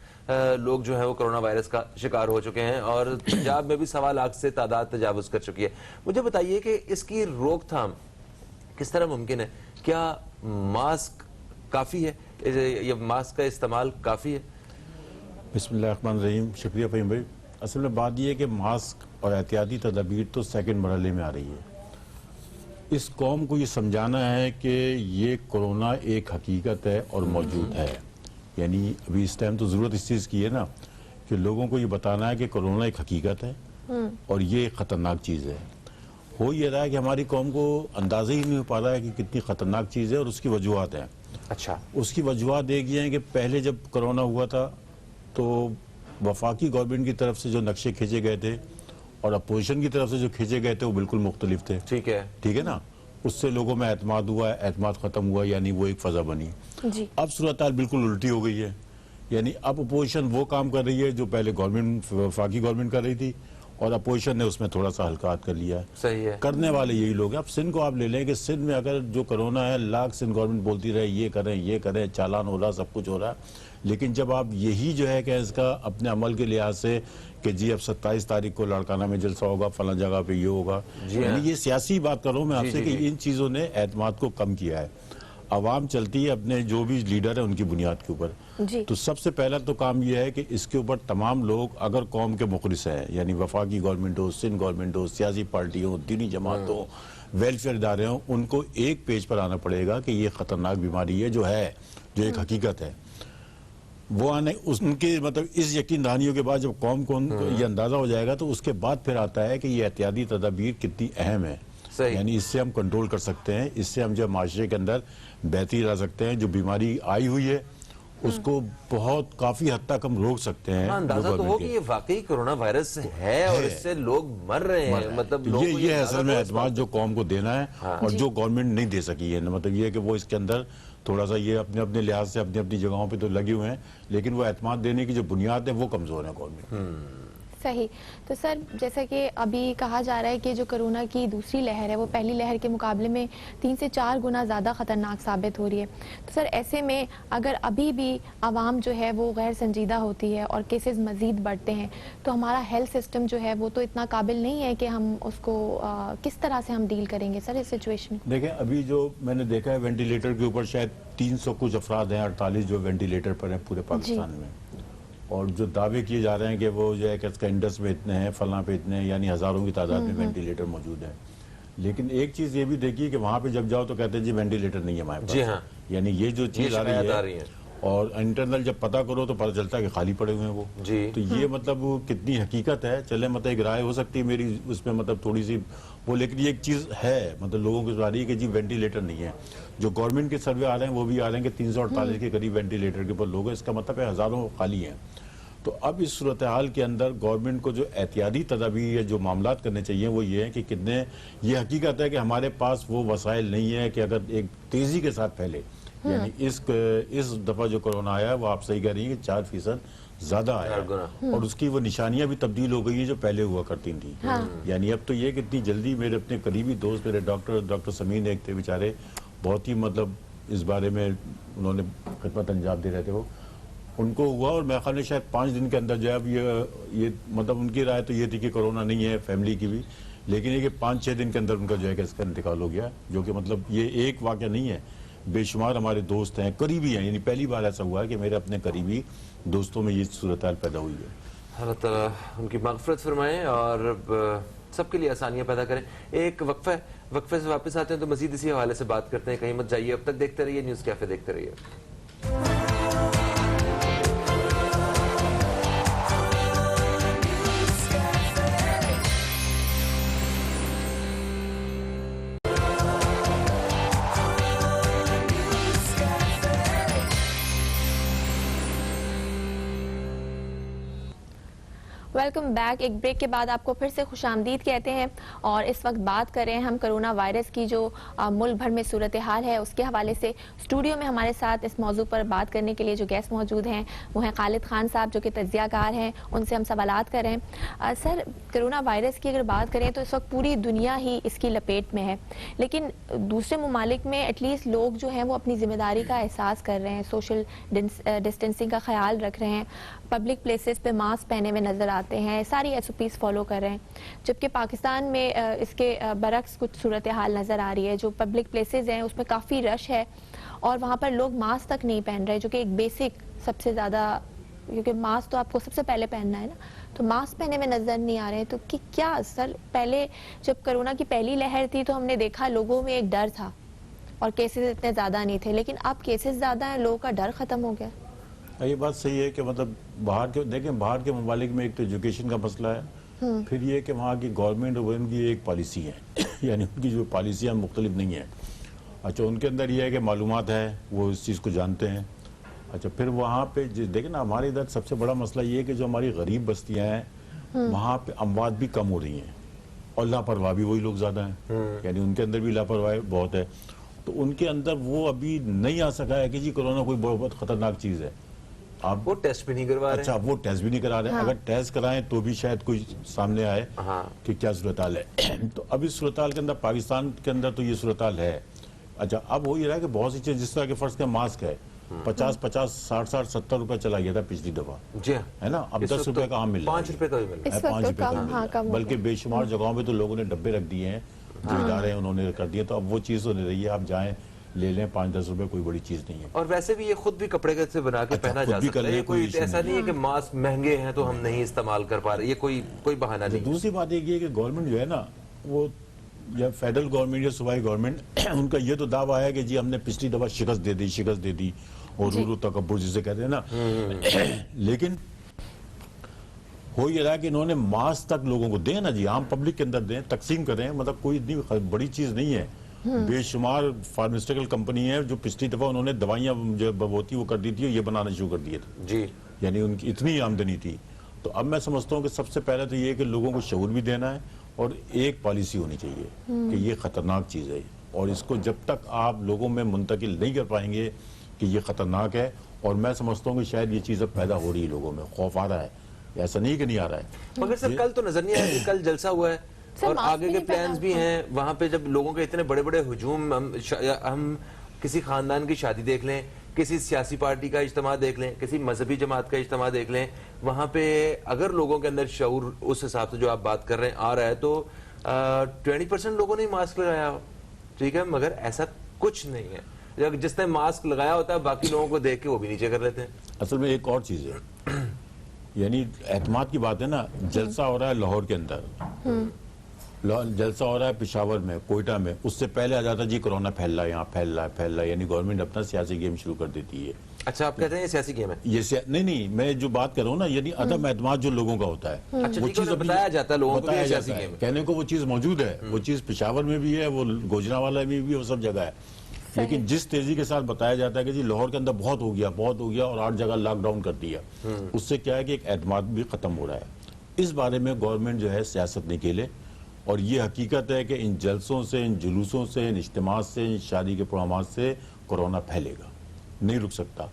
लोग जो है वो कोरोना वायरस का शिकार हो चुके हैं और पंजाब में भी 1.25 लाख से तादाद तजावुज कर चुकी है। मुझे बताइए कि इसकी रोकथाम किस तरह मुमकिन है? क्या मास्क काफ़ी है? ये मास्क का इस्तेमाल काफ़ी है? बिस्मिल्लाहिर्रहमानिर्रहीम। शुक्रिया फ़हीम भाई। असल में बात यह है कि मास्क और एहतियाती तदाबीर तो सेकंड मरहले में आ रही है। इस कौम को ये समझाना है कि ये कोरोना एक हकीकत है और मौजूद है। यानी अभी इस टाइम तो ज़रूरत इस चीज़ की है ना कि लोगों को ये बताना है कि कोरोना एक हकीकत है और ये एक ख़तरनाक चीज़ है। हो ये रहा है कि हमारी कौम को अंदाज़ा ही नहीं हो पा रहा है कि कितनी ख़तरनाक चीज़ है और उसकी वजूहत हैं। अच्छा, उसकी वजूहत एक ये हैं कि पहले जब कोरोना हुआ था तो वफाकी गवर्नमेंट की तरफ से जो नक्शे खींचे गए थे और अपोजिशन की तरफ से जो खींचे गए थे वो बिल्कुल मुख्तलिफ थे। ठीक है ना। उससे लोगों में एतमाद हुआ, एतमाद ख़त्म हुआ, यानी वो एक फ़ज़ा बनी। जी। अब सूरत हाल बिल्कुल उल्टी हो गई है। यानी अब अपोजिशन वो काम कर रही है जो पहले गवर्नमेंट वफाकी गवर्नमेंट कर रही थी और अपोजिशन ने उसमें थोड़ा सा हल्का हाथ कर लिया है। सही है। करने वाले यही लोग हैं। अब सिंध को आप ले लें कि सिंध में अगर जो कोरोना है, लाख सिंध गवर्नमेंट बोलती रहे ये करें, चालान हो रहा, सब कुछ हो रहा है, लेकिन जब आप यही जो है कि इसका अपने अमल के लिहाज से कि जी अब 27 तारीख को लाड़काना में जलसा होगा, फला जगह पे ये होगा, यानी ये सियासी बात कर रहा हूँ मैं आपसे कि इन चीज़ों ने एतमाद को कम किया है। आवाम चलती है अपने जो भी लीडर है उनकी बुनियाद के ऊपर। तो सबसे पहला तो काम यह है कि इसके ऊपर तमाम लोग अगर कौम के मुखलिस हैं, यानी वफाकी गवर्नमेंट हो, सिंध गवर्नमेंट हो, सियासी पार्टी हो, दीनी जमात हो, वेलफेयर इदारे हों, उनको एक पेज पर आना पड़ेगा कि ये ख़तरनाक बीमारी है जो एक हकीकत है। वो आने उनके मतलब इस यकीन दहानियों के बाद जब कौम को ये अंदाज़ा हो जाएगा तो उसके बाद फिर आता है कि ये एहतियाती तदाबीर कितनी अहम है। यानी इससे हम कंट्रोल कर सकते हैं, इससे हम जो माशरे के अंदर बेहतरी ला सकते हैं। जो बीमारी आई हुई है उसको बहुत काफी हद तक हम रोक सकते हैं। अंदाजा तो हो कि ये वाकई कोरोना वायरस है और इससे लोग मर रहे हैं। मतलब तो ये असल में एतमाद जो कौम को देना है और जो गवर्नमेंट नहीं दे सकी है। मतलब ये है कि वो इसके अंदर थोड़ा सा ये अपने अपने लिहाज से अपनी अपनी जगहों पे तो लगे हुए हैं, लेकिन वो एतमाद देने की जो बुनियाद है वो कमजोर है गवर्नमेंट। सही। तो सर जैसा कि अभी कहा जा रहा है कि जो कोरोना की दूसरी लहर है वो पहली लहर के मुकाबले में 3 से 4 गुना ज़्यादा ख़तरनाक साबित हो रही है। तो सर ऐसे में अगर अभी भी आवाम जो है वो गैर संजीदा होती है और केसेस मज़ीद बढ़ते हैं तो हमारा हेल्थ सिस्टम जो है वो तो इतना काबिल नहीं है कि हम उसको किस तरह से हम डील करेंगे सर इस सिचुएशन? देखें अभी जो मैंने देखा है वेंटिलेटर के ऊपर शायद 300 कुछ अफराद हैं, 48 जो वेंटिलेटर पर हैं पूरे पाकिस्तान में। और जो दावे किए जा रहे हैं कि वो जो है कि इसका इंडस में इतने हैं, फलां पे इतने हैं, यानी हज़ारों की तादाद में वेंटिलेटर मौजूद है। लेकिन एक चीज़ ये भी देखिए कि वहाँ पे जब जाओ तो कहते हैं जी वेंटिलेटर नहीं है हमारे पास। जी हाँ। यानी ये जो चीज़ आ रही है और इंटरनल जब पता करो तो पता चलता है कि खाली पड़े हुए हैं वो। जी। तो ये मतलब कितनी हकीकत है, चले मतलब एक राय हो सकती है मेरी उसमें मतलब थोड़ी सी वो, लेकिन ये एक चीज़ है मतलब लोगों को आ रही है कि जी वेंटिलेटर नहीं है। जो गवर्नमेंट के सर्वे आ रहे हैं वो भी आ रहे हैं कि 348 के करीब वेंटिलेटर के ऊपर लोग हैं, इसका मतलब है हज़ारों खाली हैं। तो अब इस सूरत हाल के अंदर गवर्नमेंट को जो एहतियाती तदाबीर या जो मामलात करने चाहिए वो ये है कि कितने, ये हकीकत है कि हमारे पास वो वसाइल नहीं है कि अगर एक तेज़ी के साथ फैले। यानी इस दफ़ा जो कोरोना आया है वो आप सही कह रही हैं कि 4% ज्यादा आया है। और उसकी वो निशानियां भी तब्दील हो गई है जो पहले हुआ करती थी। यानी अब तो ये कि इतनी जल्दी, मेरे अपने करीबी दोस्त, मेरे डॉक्टर समीन एक थे बेचारे, बहुत ही मतलब इस बारे में उन्होंने खिदमत अंजाम दे रहे थे, वो उनको हुआ और मेरे ख्याल में शायद 5 दिन के अंदर जो है अब ये मतलब उनकी राय तो ये थी कि कोरोना नहीं है, फैमिली की भी, लेकिन ये कि 5-6 दिन के अंदर उनका जो है कि इसका इंतकाल हो गया, जो कि मतलब ये एक वाक़या नहीं है, बेशुमार हमारे दोस्त हैं, करीबी हैं। यानी पहली बार ऐसा हुआ है कि मेरे अपने करीबी दोस्तों में ये सूरत हाल पैदा हुई है। अल्लाह ताला उनकी मग़फ़िरत फरमाएं और सबके लिए आसानियां पैदा करें। एक वक्फे से वापस आते हैं तो मजीद इसी हवाले से बात करते हैं, कहीं मत जाइए, अब तक देखते रहिए न्यूज़ कैफे, देखते रहिए। Welcome back. एक ब्रेक के बाद आपको फिर से खुशामदीद कहते हैं और इस वक्त बात कर रहे हैं हम कोरोना वायरस की जो मुल्क भर में सूरत हाल है उसके हवाले से। स्टूडियो में हमारे साथ इस मौजू पर बात करने के लिए जो गेस्ट मौजूद हैं वो हैं खालिद खान साहब, जो कि तज्ज़ियाकार हैं, उनसे हम सवालात कर रहे हैं। सर, कोरोना वायरस की अगर बात करें तो इस वक्त पूरी दुनिया ही इसकी लपेट में है, लेकिन दूसरे ममालिक में एटलीस्ट लोग जो हैं वो अपनी जिम्मेदारी का एहसास कर रहे हैं, सोशल डिस्टेंसिंग का ख्याल रख रहे हैं, पब्लिक प्लेसेस पे मास्क पहने हुए नजर आते हैं, सारी SOPs फॉलो कर रहे हैं। जबकि पाकिस्तान में इसके बरक्स कुछ सूरत हाल नजर आ रही है। जो पब्लिक प्लेसेस हैं उसमें काफ़ी रश है और वहाँ पर लोग मास्क तक नहीं पहन रहे, जो कि एक बेसिक सबसे ज़्यादा, क्योंकि मास्क तो आपको सबसे पहले पहनना है ना, तो मास्क पहने में नजर नहीं आ रहे हैं। तो कि क्या सर, पहले जब कोरोना की पहली लहर थी तो हमने देखा लोगों में एक डर था और केसेस इतने ज़्यादा नहीं थे, लेकिन अब केसेस ज़्यादा हैं, लोगों का डर ख़त्म हो गया। ये बात सही है कि मतलब बाहर के देखें, बाहर के ममालिक में एक तो एजुकेशन का मसला है, फिर ये कि वहाँ की गवर्नमेंट और उनकी एक पॉलिसी है यानी उनकी जो पॉलिसियाँ मुख्तलिफ नहीं है। अच्छा, उनके अंदर ये है कि मालूमात है, वो इस चीज़ को जानते हैं। अच्छा, फिर वहाँ पे देखें ना, हमारे इधर सबसे बड़ा मसला ये है कि जो हमारी गरीब बस्तियाँ हैं वहाँ पे अमवात भी कम हो रही हैं और लापरवाह भी वही लोग ज़्यादा हैं, यानी उनके अंदर भी लापरवाही बहुत है। तो उनके अंदर वो अभी नहीं आ सका है कि जी कोरोना कोई बहुत ख़तरनाक चीज़ है। आप वो टेस्ट भी नहीं करवा रहे। अच्छा, वो टेस्ट भी नहीं करा रहे हैं। अगर टेस्ट कराएं तो भी शायद कोई सामने आए कि क्या सूरत हाल है। तो अब इस सूरत हाल के अंदर, पाकिस्तान के अंदर तो ये सूरत हाल है। अच्छा, अब हो ये रहा है कि बहुत सी चीज़, जिस तरह के फर्ज का मास्क है 50-50, 60-70 रुपए चला गया था पिछली दफा, जी है ना, अब 10 रुपए का मिल रहा है, 5 रुपए का भी मिल रहा है, 5 रुपए का मिल रहा है। बल्कि बेशुमार जगहों पे तो लोगों ने डब्बे रख दिए हैं, जो इदारे हैं उन्होंने कर दिए। तो अब वो चीज़ तो नहीं रही है, आप जाएं ले लें, 5-10 रुपए कोई बड़ी चीज नहीं है। और वैसे भी ये खुद भी कपड़े से बना के पहना जा सकता है, कोई ऐसा नहीं है कि मास्क महंगे हैं तो हम नहीं इस्तेमाल कर पा रहे, ये कोई बहाना नहीं। दूसरी बात एक ये कि गवर्नमेंट जो है ना, वो या फेडरल गवर्नमेंट या सूबाई गवर्नमेंट उनका ये तो दावा है कि जी हमने पिछली दफा शिकस्त दे दी और रूरू तकब्बुर जिसे कहते हैं ना लेकिन हो ये रहा कि इन्होंने मास्क तक लोगों को दें ना जी, आम पब्लिक के अंदर दें, तकसीम करें, मतलब कोई इतनी बड़ी चीज नहीं है। बेशुमार फार्मास्यूटिकल कंपनी है जो पिछली दफा उन्होंने दवाइयां जो होती वो कर दी थी, ये बनाना शुरू कर दिए थे जी, यानी उनकी इतनी आमदनी थी। तो अब मैं समझता हूँ कि सबसे पहले तो ये कि लोगों को शऊर भी देना है और एक पॉलिसी होनी चाहिए कि ये खतरनाक चीज़ है और इसको जब तक आप लोगों में मुंतकिल नहीं कर पाएंगे कि ये खतरनाक है, और मैं समझता हूँ कि शायद ये चीज़ अब पैदा हो रही है, लोगों में खौफ आ रहा है, ऐसा नहीं कि नहीं आ रहा है। मगर सर कल तो नजर नहीं आया, कल जलसा हुआ है और आगे के प्लान्स भी हैं वहां पे। जब लोगों के इतने बड़े बड़े हुजूम, हम किसी खानदान की शादी देख लें, किसी सियासी पार्टी का इज्तिमा देख लें, किसी मजहबी जमात का इज्तिमा देख लें, वहां पे अगर लोगों के अंदर शऊर उस हिसाब से जो आप बात कर रहे हैं आ रहा है तो 20% लोगों ने मास्क लगाया, ठीक है, मगर ऐसा कुछ नहीं है। जब जिसने मास्क लगाया होता है बाकी लोगों को देख के वो भी नीचे कर लेते हैं। असल में एक और चीज है, यानी एतमाद की बात है ना, जलसा हो रहा है लाहौर के अंदर, जलसा हो रहा है पेशावर में, कोयटा में, उससे पहले आ जाता जी कोरोना फैल रहा है, यहाँ फैल रहा है, यानी गवर्नमेंट अपना सियासी गेम शुरू कर देती है। अच्छा, आप कहते हैं ये सियासी गेम है? ये नहीं, मैं जो बात कर रहा हूँ ना, यानी अदम एतमाद जो लोगों का होता है, अच्छा, वो चीज बताया जाता है लोगों को बताया जाता है, कहने को वो चीज मौजूद है, वो चीज पेशावर में भी है, वो गोजरावाला में भी है, वो सब जगह है। लेकिन जिस तेजी के साथ बताया जाता है कि जी लाहौर के अंदर बहुत हो गया और 8 जगह लॉकडाउन कर दिया, उससे क्या है कि एक एतमाद भी खत्म हो रहा है। इस बारे में गवर्नमेंट जो है सियासत नहीं खेले, और ये हकीकत है कि इन जलसों से, इन जुलूसों से, इन इज्तिमात से, इन शादी के प्रोग्राम से कोरोना फैलेगा, नहीं रुक सकता।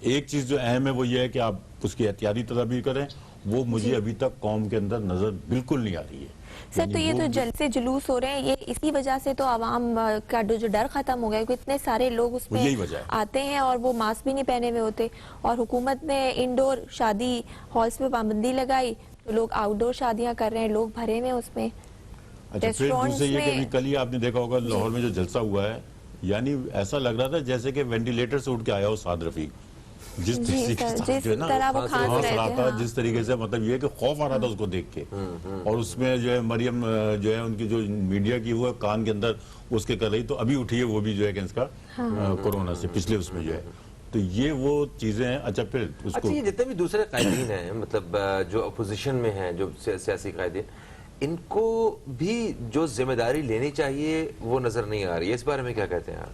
एक चीज़ जो अहम है वो ये है कि आप उसकी एहतियाती तदाबीर करें, वो मुझे अभी तक कौम के अंदर नजर बिल्कुल नहीं आ रही है। सर, तो ये तो जलसे जुलूस हो रहे हैं, ये इसी वजह से तो आवाम का जो डर खत्म हो गया, क्योंकि इतने सारे लोग उसमें आते हैं और वो मास्क भी नहीं पहने हुए होते, और हुकूमत ने इंडोर शादी हॉल्स पे पाबंदी लगाई, तो लोग आउटडोर शादियां कर रहे हैं, लोग भरे हुए उसमें। अच्छा, फिर दूसरे ये कि कल ही आपने देखा होगा लाहौर में जो जलसा हुआ है, यानी ऐसा लग रहा था जैसे कि वेंटिलेटर से उठ के आया हो साद रफीक, जिस तरीके से जो है ना सांस रहा था, जिस तरीके से, मतलब ये कि खौफ आ रहा था उसको देख के। और उसमें जो है मरियम जो है उनकी जो मीडिया की वो कान के अंदर उसके कर रही, तो अभी उठी है वो भी जो है कि इसका कोरोना से पिछले उसमें जो है, तो ये वो चीजें हैं। अच्छा, फिर उसको अच्छा, ये जितने भी दूसरे कायदीन हैं, मतलब जो अपोजिशन में हैं, जो सियासी कायदीन, इनको भी जो जिम्मेदारी लेनी चाहिए वो नजर नहीं आ रही है, इस बारे में क्या कहते हैं आप?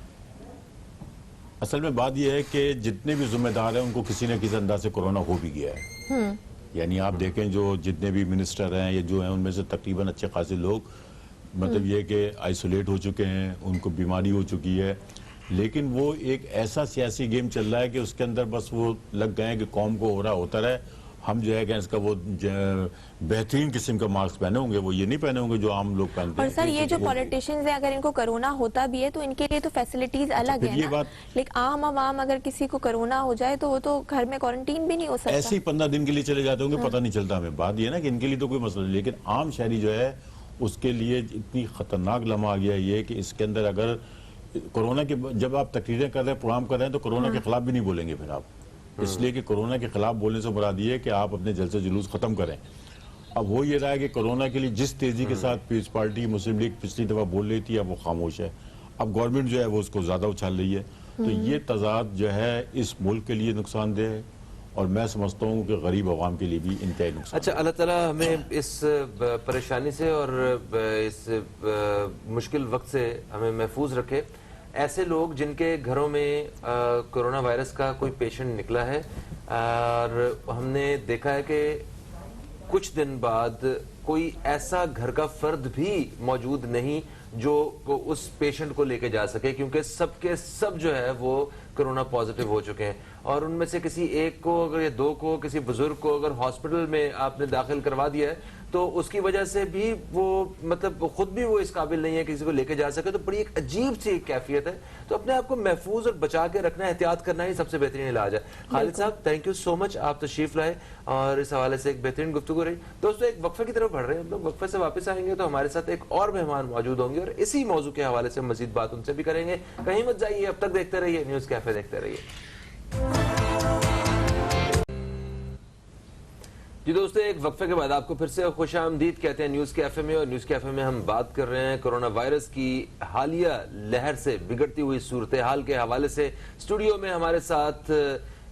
असल में बात यह है कि जितने भी जिम्मेदार हैं उनको किसी न किसी अंदाज से कोरोना हो भी गया है। यानी आप देखें जो जितने भी मिनिस्टर हैं या जो हैं, उनमें से तकरीबन अच्छे खासे लोग मतलब ये कि आइसोलेट हो चुके हैं, उनको बीमारी हो चुकी है, लेकिन वो एक ऐसा सियासी गेम चल रहा है कि उसके अंदर बस वो लग गए हैं कि कौम को हो रहा होता रहे, हम जो है कि इसका वो बेहतरीन किस्म का मास्क पहने होंगे, वो ये नहीं पहने होंगे जो आम लोग पहनते हैं। और सर, ये जो पॉलिटिशियंस हैं, अगर इनको कोरोना होता भी है तो इनके लिए तो फैसिलिटीज अलग है ना, लेकिन आम आवाम अगर किसी को कोरोना हो जाए तो वो तो घर में क्वारंटीन भी नहीं हो सकता। ऐसे ही 15 दिन के लिए चले जाते होंगे, पता नहीं चलता हमें। बात ये ना कि इनके लिए तो कोई मसला नहीं, लेकिन आम शहरी जो है उसके लिए इतनी खतरनाक लम्हा आ गया ये कि इसके अंदर अगर कोरोना के जब आप तकरीरें कर रहे हैं, प्रोग्राम कर रहे हैं, तो कोरोना के खिलाफ भी नहीं बोलेंगे फिर आप, इसलिए कि कोरोना के खिलाफ बोलने से मुराद ये है कि आप अपने जलसे जुलूस खत्म करें। अब वो ये रहा है कि कोरोना के लिए जिस तेजी के साथ पीस पार्टी मुस्लिम लीग पिछली दफा बोल रही थी, अब वो खामोश है, अब गवर्नमेंट जो है वो उसको ज्यादा उछाल रही है, तो ये तजाद जो है इस मुल्क के लिए नुकसानदेह है, और मैं समझता हूँ कि गरीब अवाम के लिए भी इंतहाई नुकसान। अच्छा, अल्लाह ताला हमें इस परेशानी से और इस मुश्किल वक्त से हमें महफूज रखे। ऐसे लोग जिनके घरों में कोरोना वायरस का कोई पेशेंट निकला है, और हमने देखा है कि कुछ दिन बाद कोई ऐसा घर का फर्द भी मौजूद नहीं जो उस पेशेंट को लेके जा सके, क्योंकि सबके सब जो है वो कोरोना पॉजिटिव हो चुके हैं, और उनमें से किसी एक को अगर या दो को, किसी बुजुर्ग को अगर हॉस्पिटल में आपने दाखिल करवा दिया है तो उसकी वजह से भी वो मतलब खुद भी वो इस काबिल नहीं है किसी को लेके जा सके, तो बड़ी एक अजीब सी कैफियत है। तो अपने आप को महफूज और बचा के रखना, एहतियात करना ही सबसे बेहतरीन इलाज है। खालिद साहब, थैंक यू सो मच, आप तशरीफ लाए और इस हवाले से एक बेहतरीन गुफ्तगू रही। दोस्तों, एक वक्फे की तरफ बढ़ रहे हैं हम लोग, वक्फे से वापस आएंगे तो हमारे साथ एक और मेहमान मौजूद होंगे और इसी मौजू के हवाले से मजीद बात उनसे भी करेंगे। कहीं मत जाइए, अब तक देखते रहिए न्यूज़ कैफे, देखते रहिए। जी दोस्तों, एक वक्फे के बाद आपको फिर से खुश आमदीद कहते हैं न्यूज़ कैफे में, और न्यूज़ कैफे में हम बात कर रहे हैं कोरोना वायरस की हालिया लहर से बिगड़ती हुई सूरत हाल के हवाले से। स्टूडियो में हमारे साथ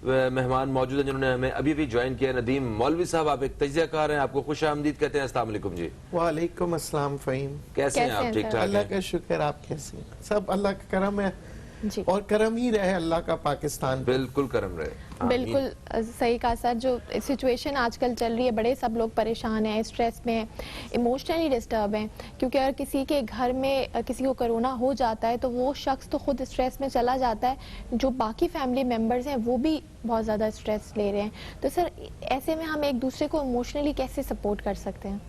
मेहमान मौजूद हैं जिन्होंने हमें अभी भी ज्वाइन किया। नदीम मौलवी साहब, आप एक तजियाकार हैं, आपको खुश आमदीद कहते हैं। अस्सलाम वालेकुम जी। वालेकुम अस्सलाम फ़हीम, कैसे हैं आप? ठीक ठाक? अल्लाह का शुक्र, आप कैसे हैं? सब अल्लाह का करम है जी। और करम ही रहे अल्लाह का पाकिस्तान, बिल्कुल करम रहे। बिल्कुल सही कहा सर, जो सिचुएशन आजकल चल रही है, बड़े सब लोग परेशान हैं, स्ट्रेस में हैं, इमोशनली डिस्टर्ब हैं, क्योंकि अगर किसी के घर में किसी को कोरोना हो जाता है तो वो शख्स तो खुद स्ट्रेस में चला जाता है, जो बाकी फैमिली मेम्बर्स हैं वो भी बहुत ज़्यादा स्ट्रेस ले रहे हैं। तो सर, ऐसे में हम एक दूसरे को इमोशनली कैसे सपोर्ट कर सकते हैं?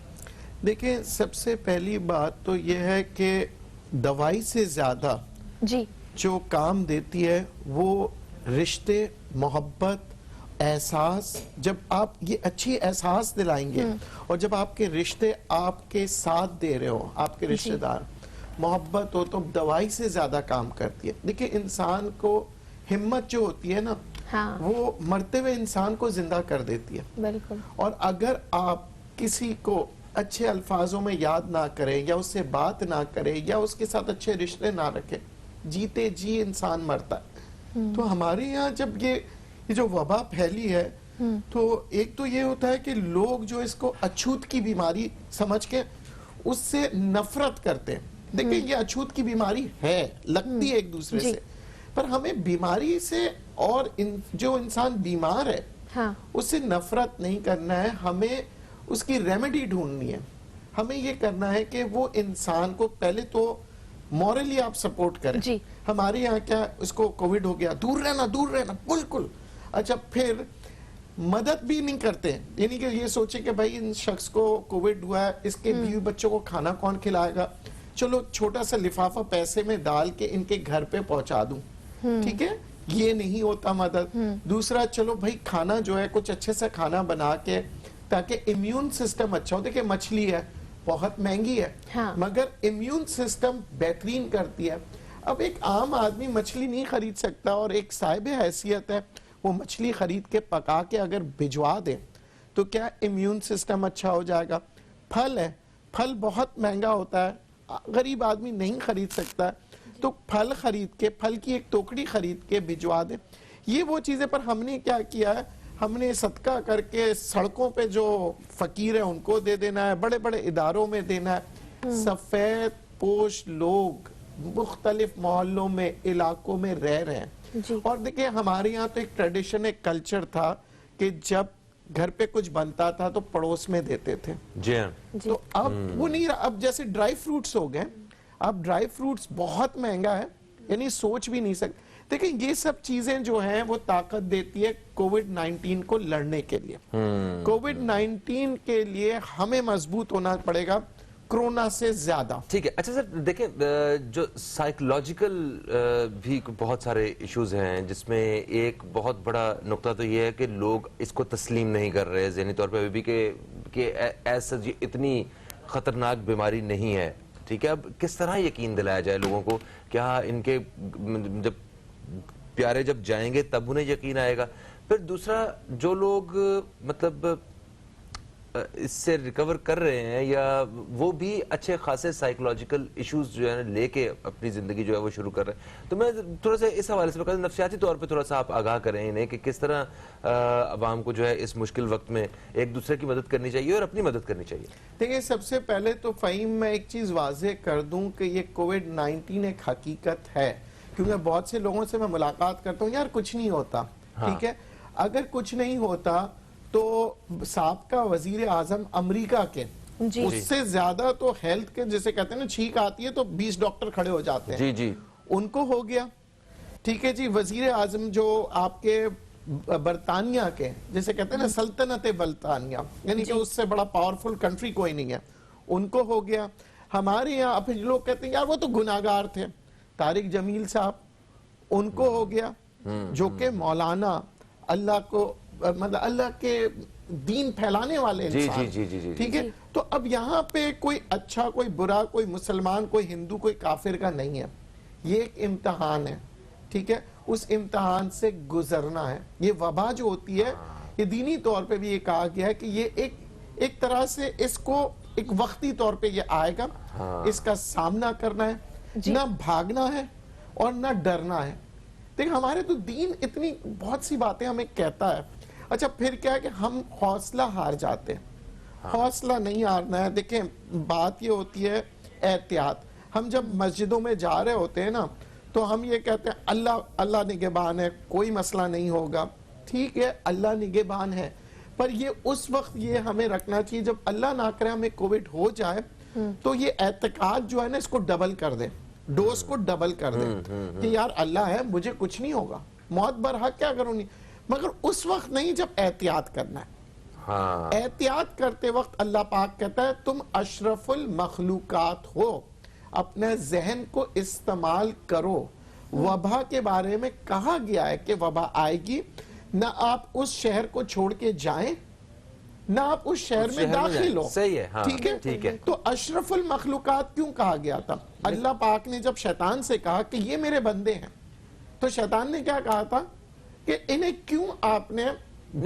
देखिए, सबसे पहली बात तो ये है कि दवाई से ज़्यादा जी जो काम देती है वो रिश्ते, मोहब्बत, एहसास। जब आप ये अच्छी एहसास दिलाएंगे और जब आपके रिश्ते आपके साथ दे रहे हो, आपके रिश्तेदार, मोहब्बत हो, तो दवाई से ज्यादा काम करती है। देखिए, इंसान को हिम्मत जो होती है ना, हाँ। वो मरते हुए इंसान को जिंदा कर देती है। बिल्कुल। और अगर आप किसी को अच्छे अल्फाजों में याद ना करें या उससे बात ना करें या उसके साथ अच्छे रिश्ते ना रखें, जीते जी इंसान मरता है। तो हमारे यहाँ जब ये जो वबा फैली है, तो एक तो ये होता है कि लोग जो इसको अछूत की बीमारी समझ के उससे नफरत करते हैं। देखिए, ये अछूत की बीमारी है, लगती है एक दूसरे से, पर हमें बीमारी से और जो इंसान बीमार है, हाँ। उससे नफरत नहीं करना है, हमें उसकी रेमेडी ढूंढनी है। हमें ये करना है कि वो इंसान को पहले तो मॉरली आप सपोर्ट करें जी। हमारे यहाँ क्या, उसको कोविड हो गया, दूर रहना बिल्कुल। अच्छा, फिर मदद भी नहीं करते, यानी कि ये सोचे कि भाई इन शख्स को कोविड हुआ है, इसके बीवी बच्चों को खाना कौन खिलाएगा, चलो छोटा सा लिफाफा पैसे में डाल के इनके घर पे पहुंचा दूं, ठीक है, ये नहीं होता मदद। दूसरा, चलो भाई खाना जो है कुछ अच्छे से खाना बना के ताकि इम्यून सिस्टम अच्छा हो। देखिए मछली है बहुत महंगी है, हाँ। मगर इम्यून सिस्टम बेहतरीन करती है। अब एक आम आदमी मछली नहीं खरीद सकता और एक साहिब हैसियत है वो मछली खरीद के पका के अगर भिजवा दे तो क्या इम्यून सिस्टम अच्छा हो जाएगा। फल है, फल बहुत महंगा होता है, गरीब आदमी नहीं खरीद सकता, तो फल खरीद के, फल की एक टोकरी खरीद के भिजवा दे। ये वो चीजें, पर हमने क्या किया है, हमने सदका करके सड़कों पे जो फकीर है उनको दे देना है, बड़े बड़े इदारों में देना है। सफेद पोश लोग मुख्तलिफ मोहल्लों में, इलाकों में रह रहे हैं। और देखिए हमारे यहाँ तो एक ट्रेडिशन, एक कल्चर था कि जब घर पे कुछ बनता था तो पड़ोस में देते थे। जी हाँ। तो अब वो नहीं रहा। अब जैसे ड्राई फ्रूट्स हो गए, अब ड्राई फ्रूट्स बहुत महंगा है, यानी सोच भी नहीं सकते। देखिए ये सब चीजें जो हैं वो ताकत देती है कोविड-19 को लड़ने के लिए। कोविड-19 के लिए हमें मजबूत होना पड़ेगा कोरोना से ज्यादा। ठीक है। अच्छा सर देखें, जो साइकोलॉजिकल भी बहुत सारे इश्यूज हैं, जिसमें एक बहुत बड़ा नुक्ता तो ये है कि लोग इसको तस्लीम नहीं कर रहे ज़हनी तौर पे अभी भी कि ऐसा इतनी खतरनाक बीमारी नहीं है। ठीक है, अब किस तरह यकीन दिलाया जाए लोगों को? क्या इनके जब प्यारे जब जाएंगे तब उन्हें यकीन आएगा? फिर दूसरा, जो लोग मतलब इससे रिकवर कर रहे हैं या वो भी अच्छे खासे साइकोलॉजिकल इश्यूज जो है लेके अपनी जिंदगी जो है वो शुरू कर रहे हैं, तो मैं थोड़ा सा इस हवाले से नफ्सियाती तौर पे थोड़ा सा आप आगाह करें इन्हें कि किस तरह अवाम को जो है इस मुश्किल वक्त में एक दूसरे की मदद करनी चाहिए और अपनी मदद करनी चाहिए। देखिए सबसे पहले तो फ़हीम मैं एक चीज वाजे कर दूं कि ये कोविड-19 एक हकीकत है, क्योंकि बहुत से लोगों से मैं मुलाकात करता हूँ, यार कुछ नहीं होता। हाँ। ठीक है, अगर कुछ नहीं होता तो साबका वजीर आजम अमरीका के उससे ज्यादा तो हेल्थ के, जैसे कहते हैं ना छींक आती है तो 20 डॉक्टर खड़े हो जाते हैं। जी जी, उनको हो गया। ठीक है जी, वजीर आजम जो आपके बरतानिया के, जैसे कहते हैं ना सल्तनत बरतानिया, यानी कि उससे बड़ा पावरफुल कंट्री कोई नहीं है, उनको हो गया। हमारे यहाँ फिर लोग कहते हैं यार वो तो गुनाहगार थे, तारिक जमील साहब, उनको हो गया, जो कि मौलाना अल्लाह को मतलब अल्लाह के दीन फैलाने वाले इंसान। जी जी जी, ठीक है, तो अब यहाँ पे कोई अच्छा कोई बुरा, कोई मुसलमान कोई हिंदू कोई काफिर का नहीं है, ये एक इम्तहान है। ठीक है, उस इम्तहान से गुजरना है। ये वबा जो होती है, ये दीनी तौर पे भी ये कहा गया है कि ये एक तरह से इसको एक वक्ती तौर पे ये आएगा। इसका सामना करना है, ना भागना है और ना डरना है। देख हमारे तो दीन इतनी बहुत सी बातें हमें कहता है। अच्छा फिर क्या है कि हम हौसला हार जाते हैं। हौसला नहीं हारना है। देखें बात ये होती है एहतियात। हम जब मस्जिदों में जा रहे होते हैं ना, तो हम ये कहते हैं अल्लाह अल्लाह निगहबान है, कोई मसला नहीं होगा। ठीक है, अल्लाह निगहबान है, पर ये उस वक्त ये हमें रखना चाहिए जब अल्लाह ना करे हमें कोविड हो जाए, तो ये एतकाद जो है ना इसको डबल कर दे, डोज को डबल कर दे कि यार अल्लाह है, मुझे कुछ नहीं होगा, मौत बरहक क्या करूं नहीं, मगर उस वक्त नहीं जब एहतियात करना है। हाँ। एहतियात करते वक्त अल्लाह पाक कहता है तुम अशरफुल मखलूकात हो, अपने जहन को इस्तेमाल करो। वबा के बारे में कहा गया है कि वबा आएगी, ना आप उस शहर को छोड़ के जाएं, ना आप उस शहर में दाखिल हो। सही है। हाँ, ठीक है, ठीक है। तो अशरफुल मखलूकात क्यों कहा गया था? अल्लाह पाक ने जब शैतान से कहा कि ये मेरे बंदे हैं, तो शैतान ने क्या कहा था कि इन्हें क्यों आपने,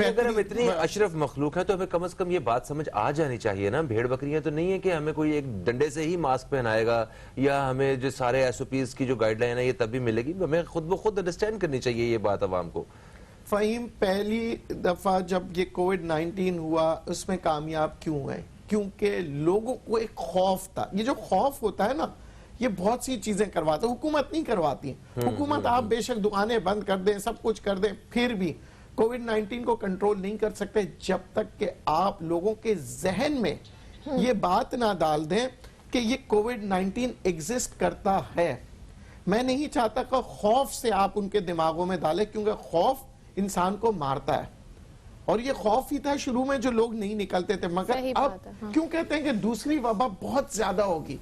अगर हम इतनी अशरफ मखलूक है तो हमें कम से कम ये बात समझ आ जानी चाहिए ना। भेड़ बकरियां तो नहीं है कि हमें कोई एक डंडे से ही मास्क पहनाएगा या हमें जो सारे एसओपीज की जो गाइडलाइन है ये तभी मिलेगी। हमें खुद ब खुद अंडरस्टैंड करनी चाहिए ये बात अवाम को। फ़हीम पहली दफा जब ये कोविड-19 हुआ उसमें कामयाब क्यों हुए? क्योंकि लोगों को एक खौफ था। ये जो खौफ होता है ना, ये बहुत सी चीजें करवाता है, हुकूमत नहीं करवाती। हुकूमत आप बेशक दुकानें बंद कर दें, सब कुछ कर दें, फिर भी कोविड-19 को कंट्रोल नहीं कर सकते जब तक कि आप लोगों के जहन में ये बात ना डाल दें कि ये कोविड-19 एग्जिस्ट करता है। मैं नहीं चाहता कि खौफ से आप उनके दिमागों में डालें, क्योंकि खौफ इंसान को मारता है। और ये खौफ ही था शुरू में जो लोग नहीं निकलते थे, मगर सही अब बात है, हाँ। क्यों कहते हैं कि दूसरी वबा बहुत ज्यादा होगी,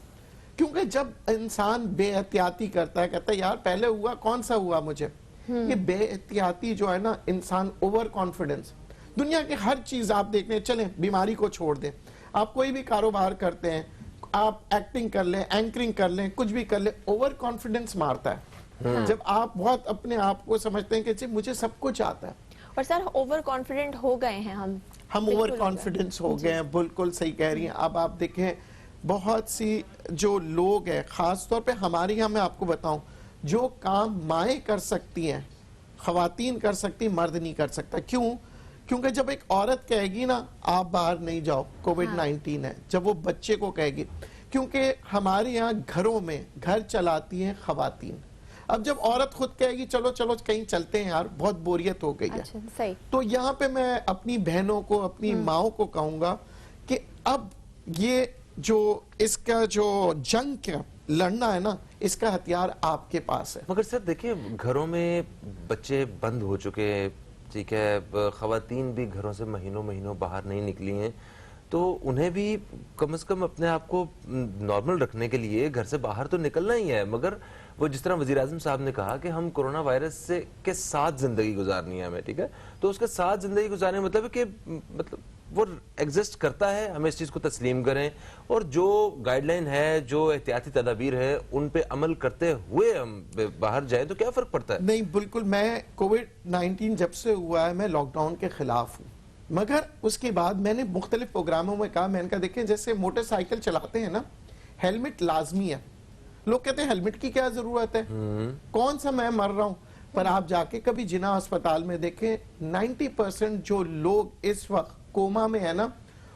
क्योंकि जब इंसान बेएहतियाती करता है, कहता है यार पहले हुआ, कौन सा हुआ मुझे, ये बेएहतियाती जो है ना, इंसान ओवर कॉन्फिडेंस, दुनिया की हर चीज आप देखने चलें, बीमारी को छोड़ दें, आप कोई भी कारोबार करते हैं, आप एक्टिंग कर लें, एंकरिंग कर लें, कुछ भी कर लें, ओवर कॉन्फिडेंस मारता है। जब आप बहुत अपने आप को समझते हैं कि जी मुझे सब कुछ आता है, और सर ओवर कॉन्फिडेंट हो गए हैं हम ओवर बिल्कुल कॉन्फिडेंस हो गए हैं, बिल्कुल सही कह रही हैं। अब आप देखें बहुत सी जो लोग हैं, खास तौर पे हमारे यहाँ, मैं आपको बताऊं, जो काम माएँ कर सकती हैं, खवातीन कर सकती, मर्द नहीं कर सकता। क्यों? क्योंकि जब एक औरत कहेगी ना आप बाहर नहीं जाओ, कोविड-19 है, जब वो बच्चे को कहेगी, क्योंकि हमारे यहाँ घरों में घर चलाती हैं खवातीन, अब जब औरत खुद कहेगी चलो चलो कहीं चलते हैं यार, बहुत बोरियत हो गई है, अच्छा, सही। तो यहाँ पे मैं अपनी बहनों को, अपनी माओ को कहूंगा कि अब ये जो इसका जो जंग का लड़ना है ना, इसका हथियार आपके पास है। मगर सर देखिए, घरों में बच्चे बंद हो चुके, ठीक है, खवातीन भी घरों से महीनों महीनों बाहर नहीं निकली हैं, तो उन्हें भी कम से कम अपने आप को नॉर्मल रखने के लिए घर से बाहर तो निकलना ही है। मगर वो जिस तरह वजीर आज़म साहब ने कहा कि हम कोरोना वायरस से के साथ जिंदगी गुजारनी है हमें, ठीक है, तो उसके साथ जिंदगी गुजारने मतलब है कि मतलब वो एग्जिस्ट करता है, हमें इस चीज को तस्लीम करें, और जो गाइडलाइन है, जो एहतियाती तदाबीर है, उन पे अमल करते हुए हम बाहर जाएं तो क्या फर्क पड़ता है? नहीं, बिल्कुल, मैं कोविड-19 जब से हुआ है मैं लॉकडाउन के खिलाफ हूँ, मगर उसके बाद मैंने मुख्तलिफ प्रोग्रामों में कहा, मैंने कहा देखें जैसे मोटरसाइकिल चलाते हैं ना, हेलमेट लाजमी है। लोग कहते हैं हेलमेट की क्या जरूरत है, कौन सा मैं मर रहा हूं, पर आप जाके कभी जिना अस्पताल में देखें, 90% जो लोग इस वक्त कोमा में है ना,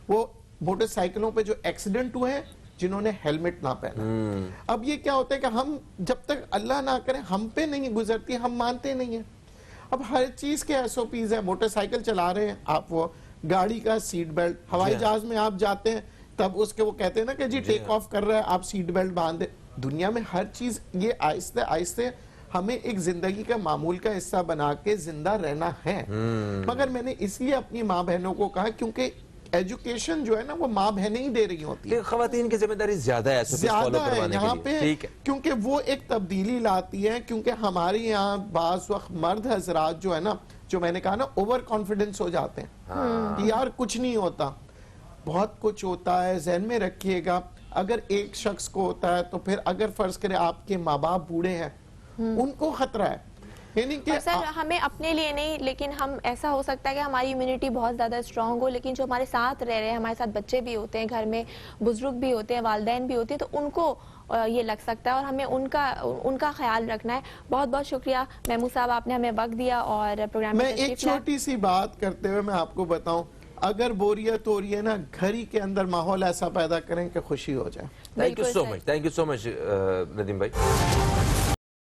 वो मोटरसाइकिलों पे जो एक्सीडेंट हुए हैं जिन्होंने हेलमेट ना पहना। अब ये क्या होता है कि हम जब तक अल्लाह ना करे हम पे नहीं गुजरती, हम मानते नहीं है। अब हर चीज के SOPs है, मोटरसाइकिल चला रहे हैं आप, वो गाड़ी का सीट बेल्ट, हवाई जहाज में आप जाते हैं तब उसके वो कहते हैं ना कि जी टेक ऑफ कर रहा है, आप सीट बेल्ट बांधे। दुनिया में हर चीज ये आहिस्ते आहिस्ते हमें एक जिंदगी का मामूल का हिस्सा बना के जिंदा रहना है। मगर मैंने इसलिए अपनी माँ बहनों को कहा क्योंकि एजुकेशन जो है ना वो माँ बहनें ही दे रही होती है, खवातीन की जिम्मेदारी ज्यादा है यहाँ पे, ठीक है, क्योंकि वो एक तब्दीली लाती है। क्योंकि हमारे यहाँ बास वक्त मर्द हजरात जो है ना, जो मैंने कहा ना, ओवर कॉन्फिडेंस हो जाते हैं कि यार कुछ नहीं होता, बहुत कुछ होता है। जहन में रखिएगा, अगर एक शख्स को होता है तो फिर अगर फर्ज करें आपके माँ बाप बूढ़े हैं, उनको खतरा है, यानी कि सर हमें अपने लिए नहीं, लेकिन हम ऐसा हो सकता है कि हमारी इम्यूनिटी बहुत ज़्यादा स्ट्रांग हो, लेकिन जो हमारे साथ रह रहे हैं, हमारे साथ बच्चे भी होते हैं, घर में बुजुर्ग भी होते हैं, वालिदैन भी होते हैं, तो उनको ये लग सकता है और हमें उनका ख्याल रखना है। बहुत बहुत शुक्रिया महमूद साहब, आपने हमें वक्त दिया और प्रोग्राम में मैं एक छोटी सी बात करते हुए मैं आपको बताऊं, अगर बोरियत हो रही है ना, घर ही के अंदर माहौल ऐसा पैदा करें कि खुशी हो जाए। Thank you so much, thank you so much Nadeem भाई।